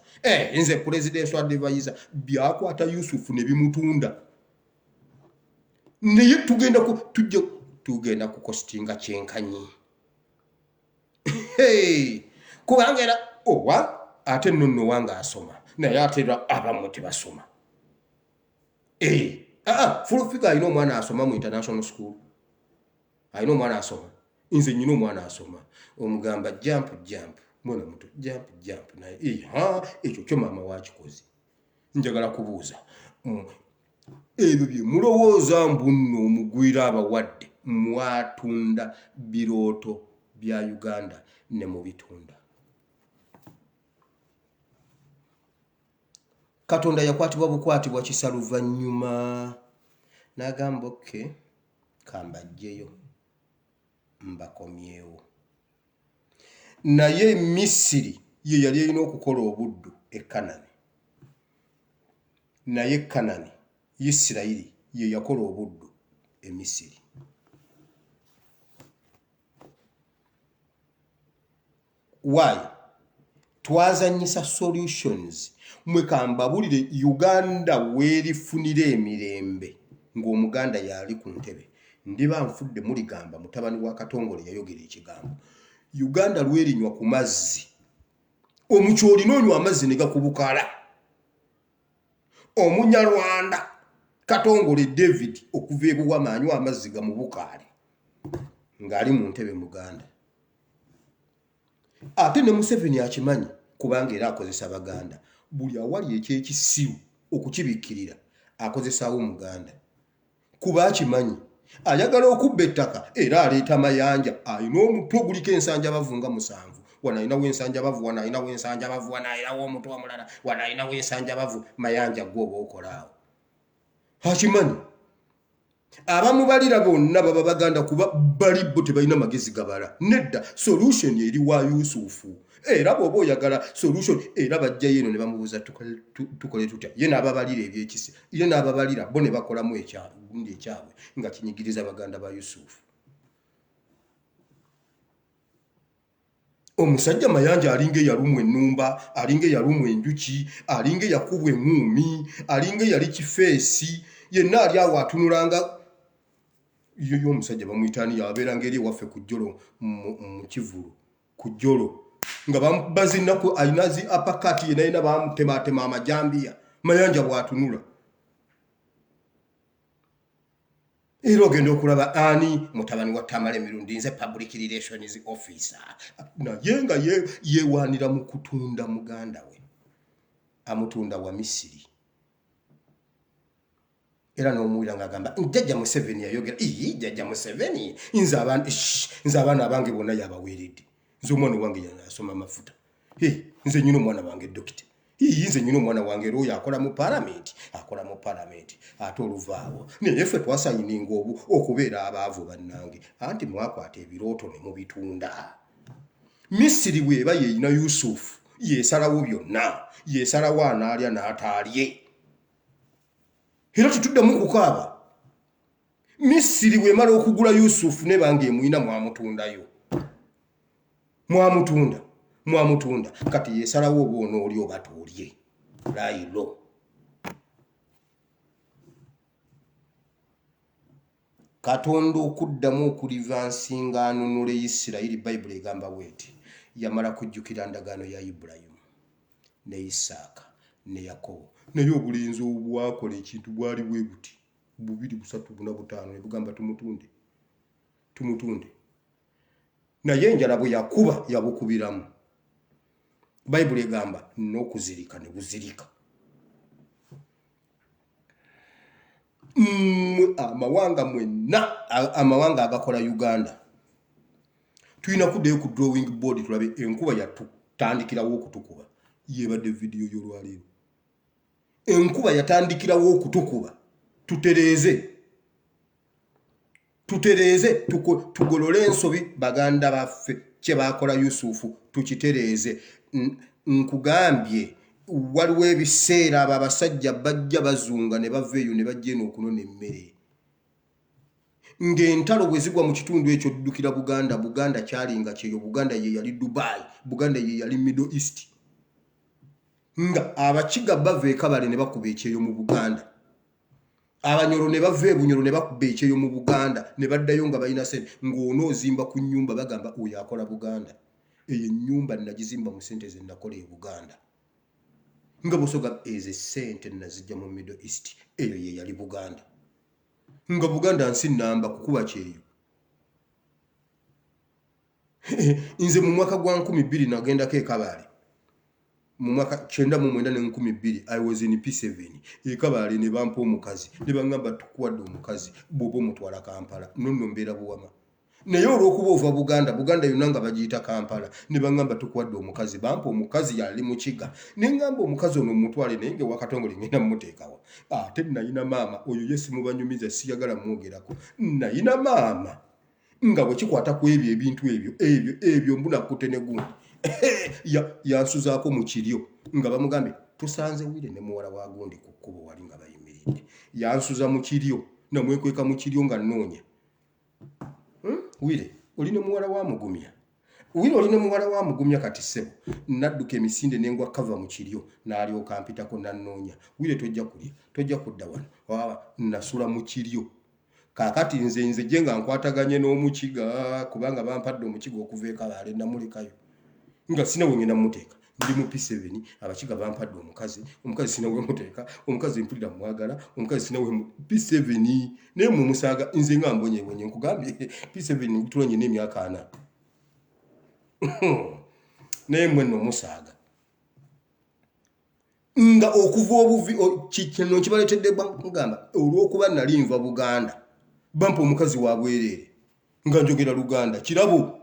nze presidential advisor byakwata Yusufu ne bimutunda naye tugenda kukostinga kyenkanyi kubanga era ate nno wange asoma naye ate era abamu tebasoma fulufiga alina omwana asoma mu international school alina omwana asoma nze nyina omwana asoma omugamba jump mwana muto jump naye ekyo kyo maama wakikoze njagala kubuuza ebyo bye mulowooza mbu nno omugwira abawadde mwatunda birooto bya Uganda ne mu bitunda Katonda yakwatibwa bukwatibwa kisaluvanyuma n'agamba kambajjeyo mbakomyewo naye Misiri ye yali erina okukola obuddu Kanani naye Kanani Isirayiri ye yakola obuddu Misiri why twazanyisa solutions mwe kambabulire Uganda weerifunira emirembe ng'omuganda yali ku ntebe ndiba nfudde muligamba mutabani wa Katongole yayogera ekigambo Uganda lwerinywa ku mazzi omukyoli n'onywa amazzi ne gakubukala Omunyarwanda Katongole David okuva ebuwama anywa amazzi gamubukaale ng'ali mu ntebe muganda ate ne Museveni akimanyi kubanga era akozesa Baganda buli awali ekyekisiru okukibikkirira akozesaawo Muganda kuba akimanyi ayagala okubba ettaka era aleeta mayanja alina omutwe guliko ensanja bavunga 7 wanayinawo ensanja bavu wanayinawo ensanja bavu wanayinawo omutwe omulala wanayinawo ensanja bavu mayanja gwoba okolaawo akimanyi abamubalira bonna baba Baganda kuba bali bo tebalina magezi gabala nedda solution eri wa Yusufu era bw'oba oyagala solution era bajjayo eno ne bamubuuza tukole tutya ye n'ababalira ebyekisi ye n'ababalira bo ne bakolamu ekyabwe nga kinyigiriza Baganda ba Yusufu omusajja mayanja alinga eyalumwa ennumba alinga eyalumwa enjuki alinga eyakubwa eŋŋuumi alinga eyali kifeesi yenna ali awo atunulanga yo omusajja bamuyitani yabeeranga eri waffe ku jjolo mu Kivulu ku jjolo nga bazinaku alinazi apakati ye nayina bamutematema amajambiya mayanja bwatunula era ogenda okulaba ani mutabani wa Tamale Mirundi nze public relations officer naye nga yewaanira mu kutunda muganda we amutunda wa Misiri era n'omuwira ng'agamba jjajja Museveni yayogera jjajja Museveni nze abaana abange bonna yabaweeredde nze omwana wange yanasoma amafuta nze nyina omwana wange dokita nze nyina omwana wange era oyo akola mu palamenti ate oluvaawo naye ffe twasayininga okubeera abaavu bannange anti mwakwata ebirooto ne mubitunda Misiri bw'eba yeeyina Yusufu yeesalawo byonna yeesalawo anaalya n'ataalye era tetuddamu kukaaba Misiri bw'emala okugula Yusufu ne bange emuyina mwamutundayo mwamutunda kati yeesalawo oba onooli oba tuulye layiro Katonda okuddamu okulivansinga anunula Isirayiri Bayibuli egamba bweti yamala kujjukira ndagaano ya Ibulayimu ne Isaaka ne Yakobo naye obulenzi obwakola ekintu bwali bwe buti 2 3 4 5 ne bugamba tumutunde naye enjala bwe yakuba yabukubiramu Bayibuli egamba n'okuzirika ne buzirika amawanga agakola Uganda tulina kuddayo ku drawing board tulabe enkuba yatutandikirawo okutukuba yebadde video y'olwaleero enkuba yatandikirawo okutukuba tutereeze tugolole ensobi baganda baffe kye bakola Yusufu tukitereeze nkugambye waliwo ebiseera abo abasajja bajja bazunga ne bava eyo ne bajja eno okunona emmere ng'entalo bwe zigwa mu kitundu ekyo ddukira Buganda kyalinga kyeyo Buganda ye yali Dubai Buganda ye yali Middle East nga abakiga bava ekabale ne bakuba ekyeyo mu Buganda abanyoro ne bava ebunyoro ne bakuba ekyeyo mu Buganda ne baddayo nga balina sente ng'onoozimba ku nnyumba bagamba oyo akola Buganda eyo ennyumba nagizimba mu sente ze nakola e Buganda nga bosoga ezo sente nazijja mu Middle East eyo ye yali Buganda nga Buganda nsi namba kukuba kyeyo nze mu mwaka gwa 2000 nagendako ekabale mu mwaka 1992 I was in P7 ekabale ne bampa omukazi ne bangamba tukuwadde omukazi bwoba omutwala Kampala nonno mbeera buwama naye olw'okuba ova Buganda yonna nga bagiyita Kampala ne bangamba tukuwadde omukazi bampa omukazi yali mu kiga ne ngamba omukazi ono mutwale naye nga wakatongole ngenda mmuteekawa ate nayina maama oyo ye simubanyumiza siyagala mwogerako nayina maama nga bwe kikwata ku ebintu ebyo mbunakutte ne gundi yansuzaako mu kiryo nga bamugambye tusanze Wire ne muwala wa gundi ku kkubo wali nga bayimiridde yansuza mu kiryo namwekweka mu kiryo nga nnoonya Wire oli ne muwala wa Mugumya kati ssebo nadduka emisinde n'engwa kava mu kiryo n'alyoka mpitako nannoonya Wire tojja kudda wano nasula mu kiryo kaakati nze gye nga nkwataganye n'omukiga kubanga bampadde omukiga okuva ekabale namulekayo nga sina we ngenda muteeka ndi mu P7 abakiga bampadde omukazi sina we muteeka omukazi mpulira mwagala omukazi sina we P7 naye mu musaaga nze nga mbonye nkugambye P7 tulonye n'emyaka 4 naye mwenno omusaaga nga okuva obuvi kino kibaleetedde bagamba olw'okuba nali nva Buganda bampa omukazi wa bwereere nga njogera Luganda kirabo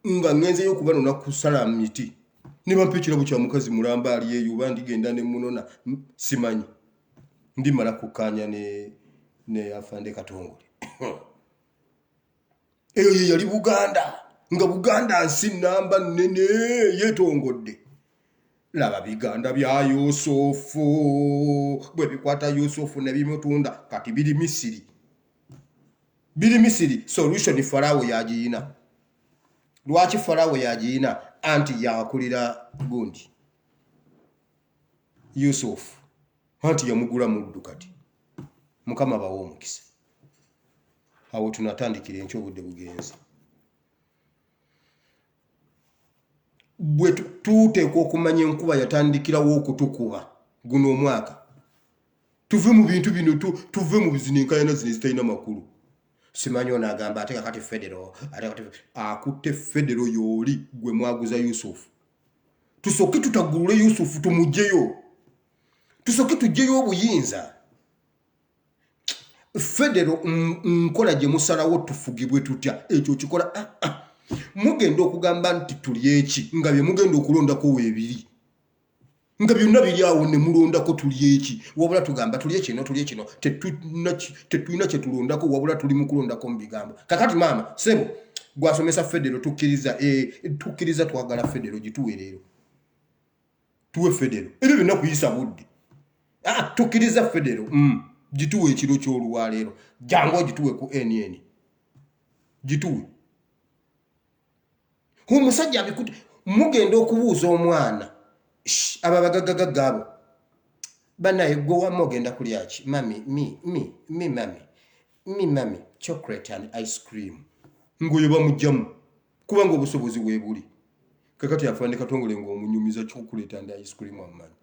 nga ngenzeyo okubanona kusala miti ne bampa ekirabo kya mukazi mulamba ali eyo oba ndigenda ne munona simanyi ndimala kukkaanya ne afande Katongole eyo ye yali Buganda nga Buganda nsi namba nnene yeetongodde laba biganda bya Yusufu bwe bikwata Yusufu ne bimutunda kati biri Misiri solution Farao yagiyina lwaki Farao yagiyina anti yakulira gundi Yusufu anti yamugula muddu kati Mukama bawo omukisa awo tunatandikira enkya obudde bugenzi. Bwe tuteekwa okumanya enkuba yatandikirawo okutukuba guno omwaka. Tuve mu bintu bino tuve mu bizinenkayana zino zitalina makulu. Simanyi ono agamba ate kakati Federal akutte Federal yooli gwe mwaguza Yusufu. Tusoke tutagulule Yusufu tumugyeyo. Tusoke tugyeyo obuyinza. Federal nkola gye musalawo tufugibwe tutya ekyo kikola mugenda okugamba nti tuli eki nga bye mugenda okulondako weebiri nga byonna biri awo ne mulondako tuli eki wabula tugamba tuli ekino tetulina kye tulondako wabula tuli mu kulondako mu bigambo. Kakati maama sebo gwasomesa Federal tukkiriza twagala Federal gituwe leero tuwe Federal ebyo byonna kuyisa budde tukkiriza Federal gituwe ekiro ky'olwaleero jangu gituwe ku NN gituwe. Omusajja abikutte mugenda okubuuza omwana ababagagaga abo banaye gwe wamma ogenda kulya ki mami mami chocolate and ice cream ngoyo bamugjamu kubanga obusobozi bwebuli. Kakati yafaani Katongole ng'omunyumiza chocolate and ice cream amanyi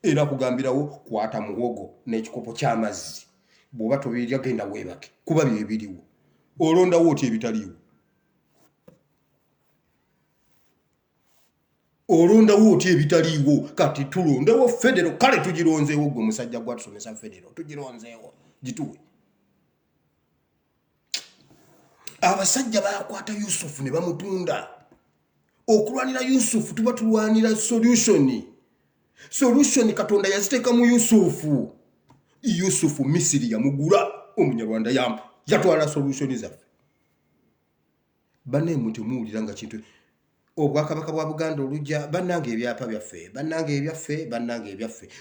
era kugambirawo kwata muwogo n'ekikopo ky'amazzi bw'oba tobirya genda weebake kuba byebiriwo olondawo oti ebitaliwo. Olondawo oti ebitaliwo kati tulondawo Federal kale tugironzeewo gwe musajja gwatusomesa Federal tugironzeewo gituwe. Abasajja bakwata Yusufu ne bamutunda. Okulwanira Yusufu tuba tulwanira solution Katonda yaziteeka mu Yusufu. Yusufu Misiri yamugula Omunyarwanda yatwala solution zaffe. Banne mutemuwulira nga kintu Obwakabaka bwa Buganda olujja bannange ebyapa byaffe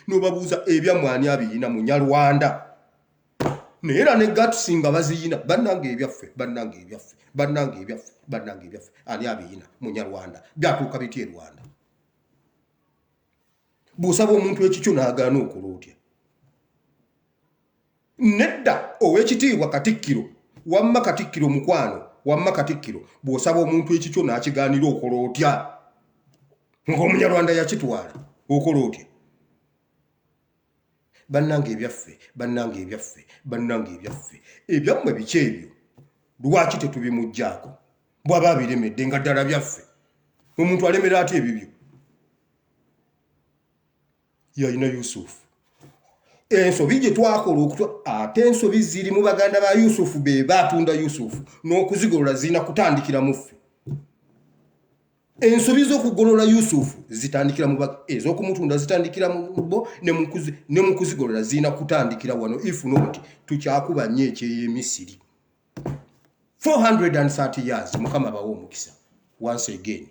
n'obabuuza ebyammwani abiyina Munyarwanda neera ne gatusinga baziyina bannange ebyaffe ani abiyina Munyarwanda byatuuka biti e Rwanda. Bw'osaba omuntu ekikyo n'agaana okola otya? Nedda ow'ekitiibwa Katikkiro wamma Katikkiro mukwano wamma Katikkiro bw'osaba omuntu ekikyo n'akigaanira okola otya? Ng'Omunyarwanda yakitwala okola otya? Bannange ebyaffe ebyammwe biki ebyo lwaki tetubimugjaako bw'aba abiremedde nga ddala byaffe? Omuntu alemera ate ebibyo? Yalina Yusufu ensobi gye twakola ate ensobi ziri mu baganda ba Yusufu be baatunda Yusufu n'okuzigolola zirina kutandikira mu ffe. Ensobi z'okugolola Yusufu zitandikira mu ez'okumutunda zitandikira mu bo ne mu kuzigolola zirina kutandikira wano if not tukyakuba nnyo ekyeyo Misiri. 430 years Mukama bawo omukisa once again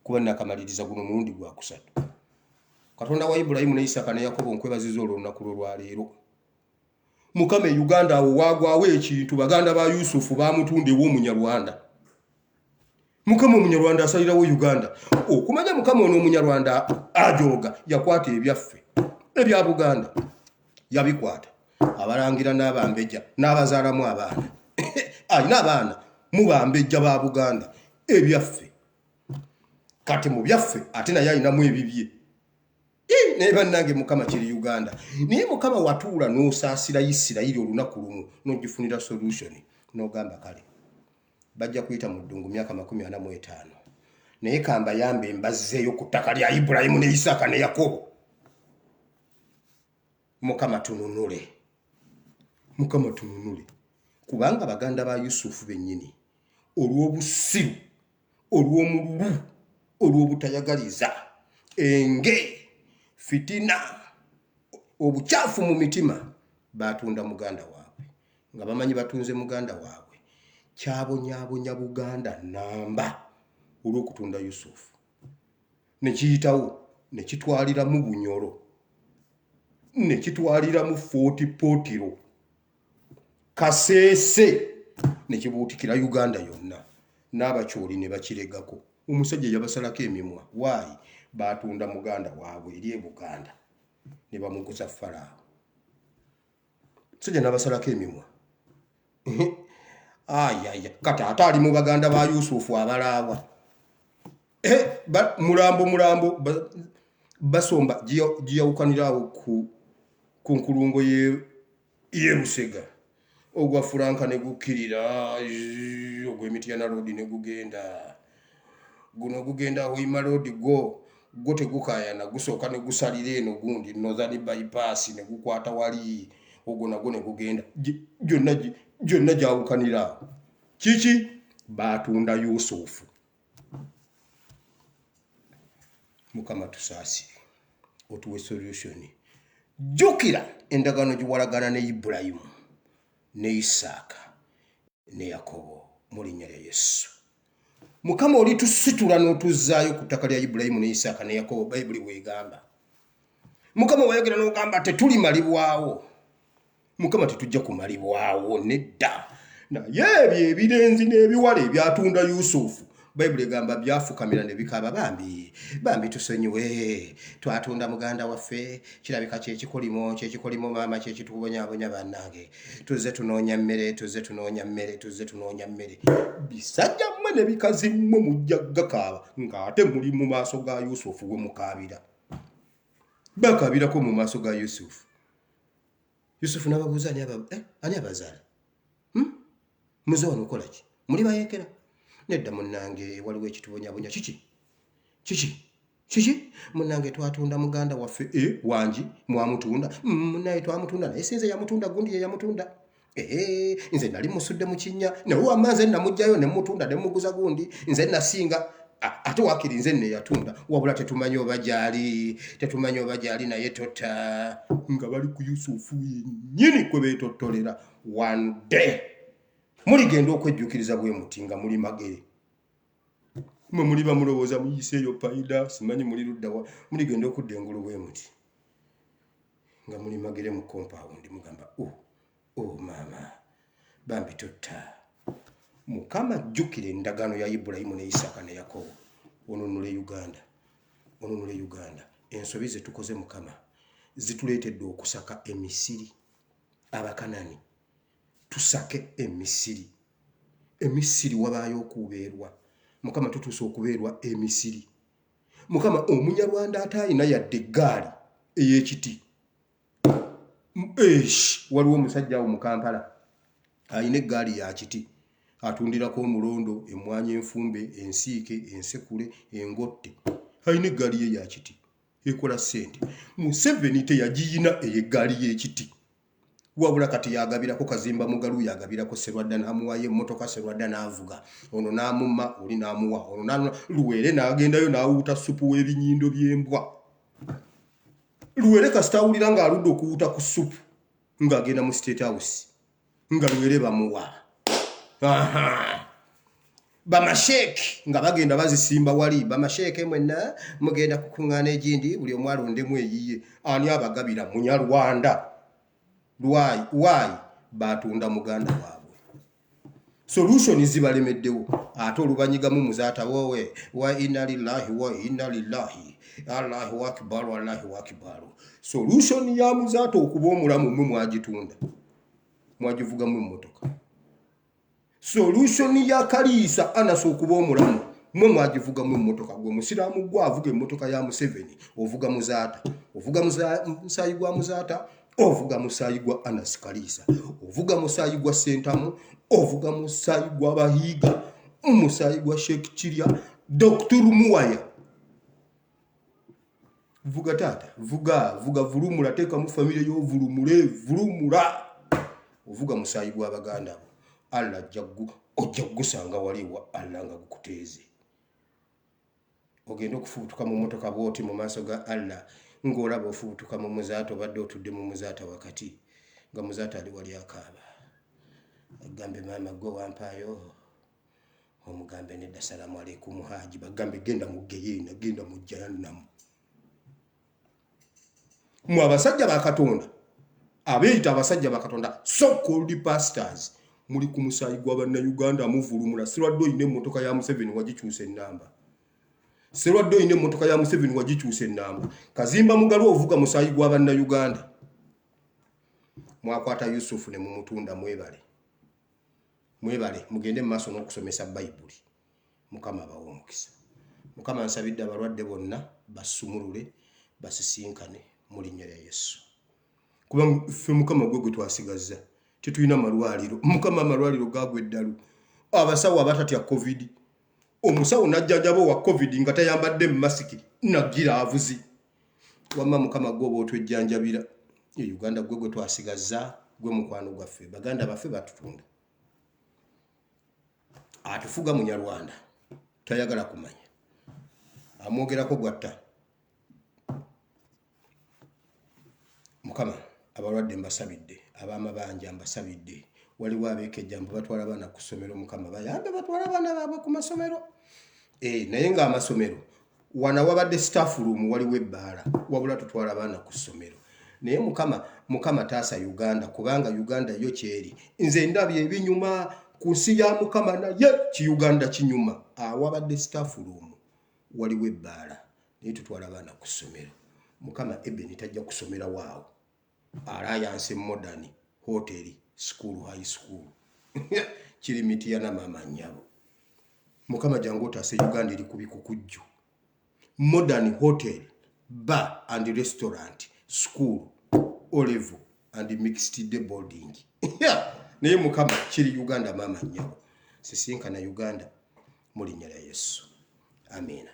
kuba nakamaliriza guno mulundi gwa kusatu. Katonda wa Ibrahimu ne Isaka ne Yakobo nkwebaziza olunaku lwaleero. Mukama Uganda awo waagwawo ekintu baganda ba Yusufu baamutundewo Omunyarwanda. Mukama Omunyarwanda asalirawo Uganda. Okumanya Mukama ono Omunyarwanda ajoga yakwata ebyaffe ebya Buganda yabikwata abalangira n'abambejja n'abazaalamu abaana alina abaana mubambejja ba Buganda ebyaffe kati mu byaffe ate naye alinamu ebibye. Ne bannange Mukama kiri Uganda naye Mukama watuula n'osaasira Isirayiri olunaku lumu n'ogifunira solution n'ogamba kale bajja kuyita mu ddungu myaka 45 naye kamba yambe mbazzeeyo ku ttaka lya Ibrahimu ne Isaka ne Yakobo. Mukama tununule kubanga baganda ba Yusufu bennyini olw'obusiru olw'omululu olw'obutayagaliza enge fitina obukyafu mu mitima batunda muganda waabwe nga bamanyi batunze muganda waabwe kyabonyaabonya Buganda namba olw'okutunda Yusufu ne kiyitawo ne kitwalira mu Bunyoro ne kitwalira mu Fort Portal Kasese ne kibuutikira Uganda yonna n'abakyoli ne bakiregako. Omusajja yabasalako emimwa waayi batunda muganda waabwe eri e Buganda ne bamuguza Farao. Omusajja n'abasalako emimwa ayaya kata atali mu baganda ba Yusufu abalaawa mulambo basomba giyawukanirawo ku nkulungo ye Lusega ogwa Franka ne gukkirira ogw'Emityana road ne gugenda guno gugenda Hoima road go tegukayana gusooka ne gusalira eno gundi Northern bypass ne gukwata wali ogwo nagwo ne gugenda gyonna gyawukanira kiki batunda Yusufu. Mukama tusaasire otuwe solution. Jukira endagano giwalagana ne Ibrahimu ne Isaaka ne Yakobo mu linnya lya Yesu. Mukama oli tusitula n'otuzzaayo ku ttaka lya Ibrahimu ne Isaaka ne Yakobo Bayibuli weegamba. Mukama wayogera n'ogamba tetulimalibwawo. Mukama tetujja kumalibwawo nedda. Naye ebyo ebirenzi n'ebiwala ebyatunda Yusufu Bayibuli egamba byafukamira ne bikaba bambi tusonyiwe twatunda muganda waffe kirabika kyekikolimo maama kyekitubonyabonya bannange tuzze tunoonya mmere bisajja mmwe ne bikazi mmwe mujja gakaaba ng'ate muli mu maaso ga Yusufu we mukaabira bakabirako mu maaso ga Yusufu n'ababuuza ani abazaala muze wano okola ki muli bayekera nedda munnange waliwo ekitubonyabonya kiki munnange twatunda muganda waffe wangi mwamutunda munnaye twamutunda naye sinze yamutunda gundi ye yamutunda nze nali musudde mu kinnya naye wamma nze namugjayo ne mutunda ne muguza gundi nze nasinga ate wakiri nze ne yatunda wabula tetumanyi oba gyali naye tota nga bali ku Yusufu yennyini kwe beetottolera one day muligenda okwejjukiriza bwe muti nga muli magere mwe muli bamulowooza muyiseeyo payida simanyi muli luddawa muligenda okudda engulu bwe muti nga muli magere mu compound mugamba maama bambi totta. Mukama jjukira endagaano ya Ibulayimu ne Isaaka ne Yakobo onunule Uganda ensobi ze tukoze Mukama zituleetedde okusaka emisiri abakanani tusake emisiri wabaayo okubeerwa Mukama tutuuse okubeerwa emisiri. Mukama omunyarwanda atayina yadde eggaali ey'ekiti waliwo omusajja awo mu Kampala ayina eggaali ya kiti atundirako omulondo emmwanyi enfumbe ensiike ensekule engotte ayina eggaali ye ya kiti ekola ssente. Museveni teyagiyina ey'eggaali y'ekiti wabula kati yagabirako Kazimba Mugalu yagabirako Serwadda n'amuwayo emmotoka Serwadda n'avuga ono n'amumma oli n'amuwa ono Luwere n'agendayo n'awuuta supu w'ebinyindo by'embwa. Luwere kasita awulira ng'aludde okuwuuta ku supu ng'agenda mu State House nga Luwere bamuwa bamasheeki nga bagenda bazisimba wali bamasheeke mwenna mugenda kukuŋŋaana egindi buli omu alondemu eyiye ani abagabira Munyarwanda. Why batunda muganda waabwe solution zibalemeddewo ate olubanyigamu muzaata wowe wa inna lillahi Allahu akbar. Solution ya muzaata okuba omulamu mmwe mwagitunda mwagivugamu emmotoka. Solution ya Kaliisa Anasa okuba omulamu mmwe mwagivugamu emmotoka. Gwe musiraamu gwe avuga emmotoka ya Museveni ovuga muzaata ovuga musaayi gwa muzaata ovuga musaayi gwa Anasi Kaliisa ovuga musaayi gwa Sentamu ovuga musaayi gwa Bahiiga musaayi gwa Sheikh Kirya Dr. Muwaya. Vuga taata vuga vulumula teekamu famire yo vulumula ovuga musaayi gwa baganda abo Allah ojja kugusanga waliwa Allah nga gukuteeze. Ogenda okufubutuka mu mmotoka bw'oti mu maaso ga Allah ng'olaba ofubutuka mu muzaata obadde otudde mu muzaata wakati nga muzaata ali wali akaaba agambe maama gwe wampaayo omugambe nedda salaamu aleikum Haji bagambe genda mu Geyeena genda mu Jahannam. Mu abasajja ba Katonda abeeyita abasajja ba Katonda so called pastors muli ku musaayi gwa bannayuganda muvulumula. Serwadde oyina emmotoka ya Museveni wagikyusa ennamba. Serwadde oyina emmotoka ya Museveni wagikyusa ennamba. Kazimba Mugalu ovuga musaayi gwa bannayuganda. Mwakwata Yusufu ne mumutunda mwebale. mwebale mugende mu maaso n'okusomesa Bayibuli. Mukama abawe omukisa. Mukama nsabidde abalwadde bonna basumulule basisinkane mu linnya lya Yesu. Kuba ffe Mukama gwe twasigazza tetulina malwaliro. Mukama amalwaliro gaagwe eddalu. Abasawo abatatya COVID. Omusawo najjajjaba wa COVID nga tayambadde masiki na giraavuzi. Wamma Mukama gwe oba otwejjanjabira. Uganda gwe twasigazza gwe mukwano gwaffe. Baganda baffe batutunda. Atufuga Munyarwanda tayagala kumanya. Amwogerako gwatta. Mukama abalwadde mbasabidde, ab'amabanja mbasabidde. Waliwo abeekejjambu batwala abaana ku ssomero. Mukama bayambe batwala abaana baabwe ku masomero. Naye nga amasomero wana wabadde staff room waliwo ebbaala wabula tutwala abaana ku ssomero. Naye Mukama taasa Uganda kubanga Uganda yo kyeri. Nze ndabye ebinyuma ku nsi ya Mukama naye ki Uganda kinyuma. Wabadde staff room waliwo ebbaala naye tutwala abaana ku ssomero. Mukama Eben tajja kusomera waawo. Alliance Modern Hotel School High School. Kiri Mityana mama nyabo. Mukama jangu otaase Uganda eri kubikukujju. Modern Hotel, Bar and Restaurant, School, Olevo and Mixed Day Boarding. Naye Mukama kiri Uganda mama nyabo. Sisinkana Uganda mu linnya lya Yesu. Amina.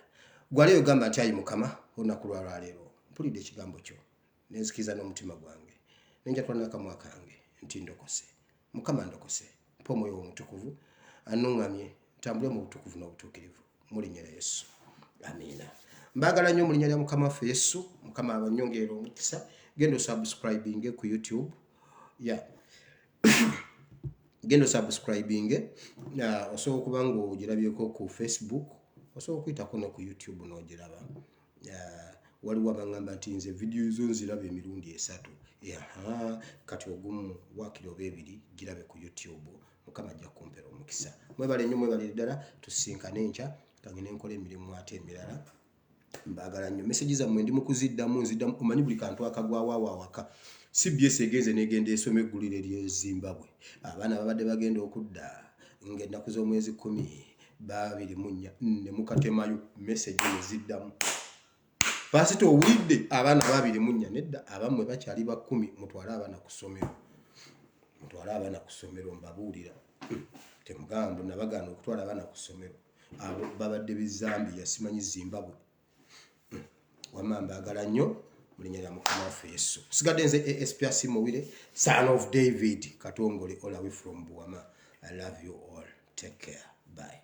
Gwale ogamba nti ayi Mukama olunaku lwa leero mpulidde ekigambo kyo nenzikiza n'omutima gwange nenjatula n'akamwa kange nti ndokose. Mukama ndokose mpa omwoyo omutukuvu anuŋŋamye ntambule mu butukuvu n'obutuukirivu mu linnya lya Yesu. Amina. Mbagala nnyo mu linnya lya Mukama waffe Yesu. Mukama abanyongerera omukisa. Genda subscribing ku YouTube. Genda subscribing. Osobola okuba ng'ogirabyeko ku Facebook. Osobola okuyitako no ku YouTube n'ogiraba. Waliwo abangamba nti nze video zo nziraba emirundi 3. Kati ogumu wakiri oba ebiri girabe ku YouTube. Mukama ajja kumpera omukisa. Mwebale nnyo mwebale ddala tusinkane enkya kangene nkola emirimu ate emirala. Mbagala nnyo message zammwe ndi mu kuziddamu omanyi buli kantu akagwawo awaka. CBS egenze negenda esoma eggulire ly'e Zimbabwe. Abaana babadde bagenda okudda ng'ennaku z'omwezi 24 ne mukatemayo message neziddamu. Pasito owulidde abaana 24 nedda abamwe bakyali ba 10 mutwale abaana ku ssomero. Mutwale abaana ku ssomero mbabuulira. Temugamba nabagaana okutwala abaana ku ssomero. Abo babadde bizambi simanyi Zimbabwe. Wamma mbagala nnyo mu linnya lya Mukama waffe Yesu. Sigadde nze ASP Mowire, son of David Katongole all away from Buwama. I love you all. Take care. Bye.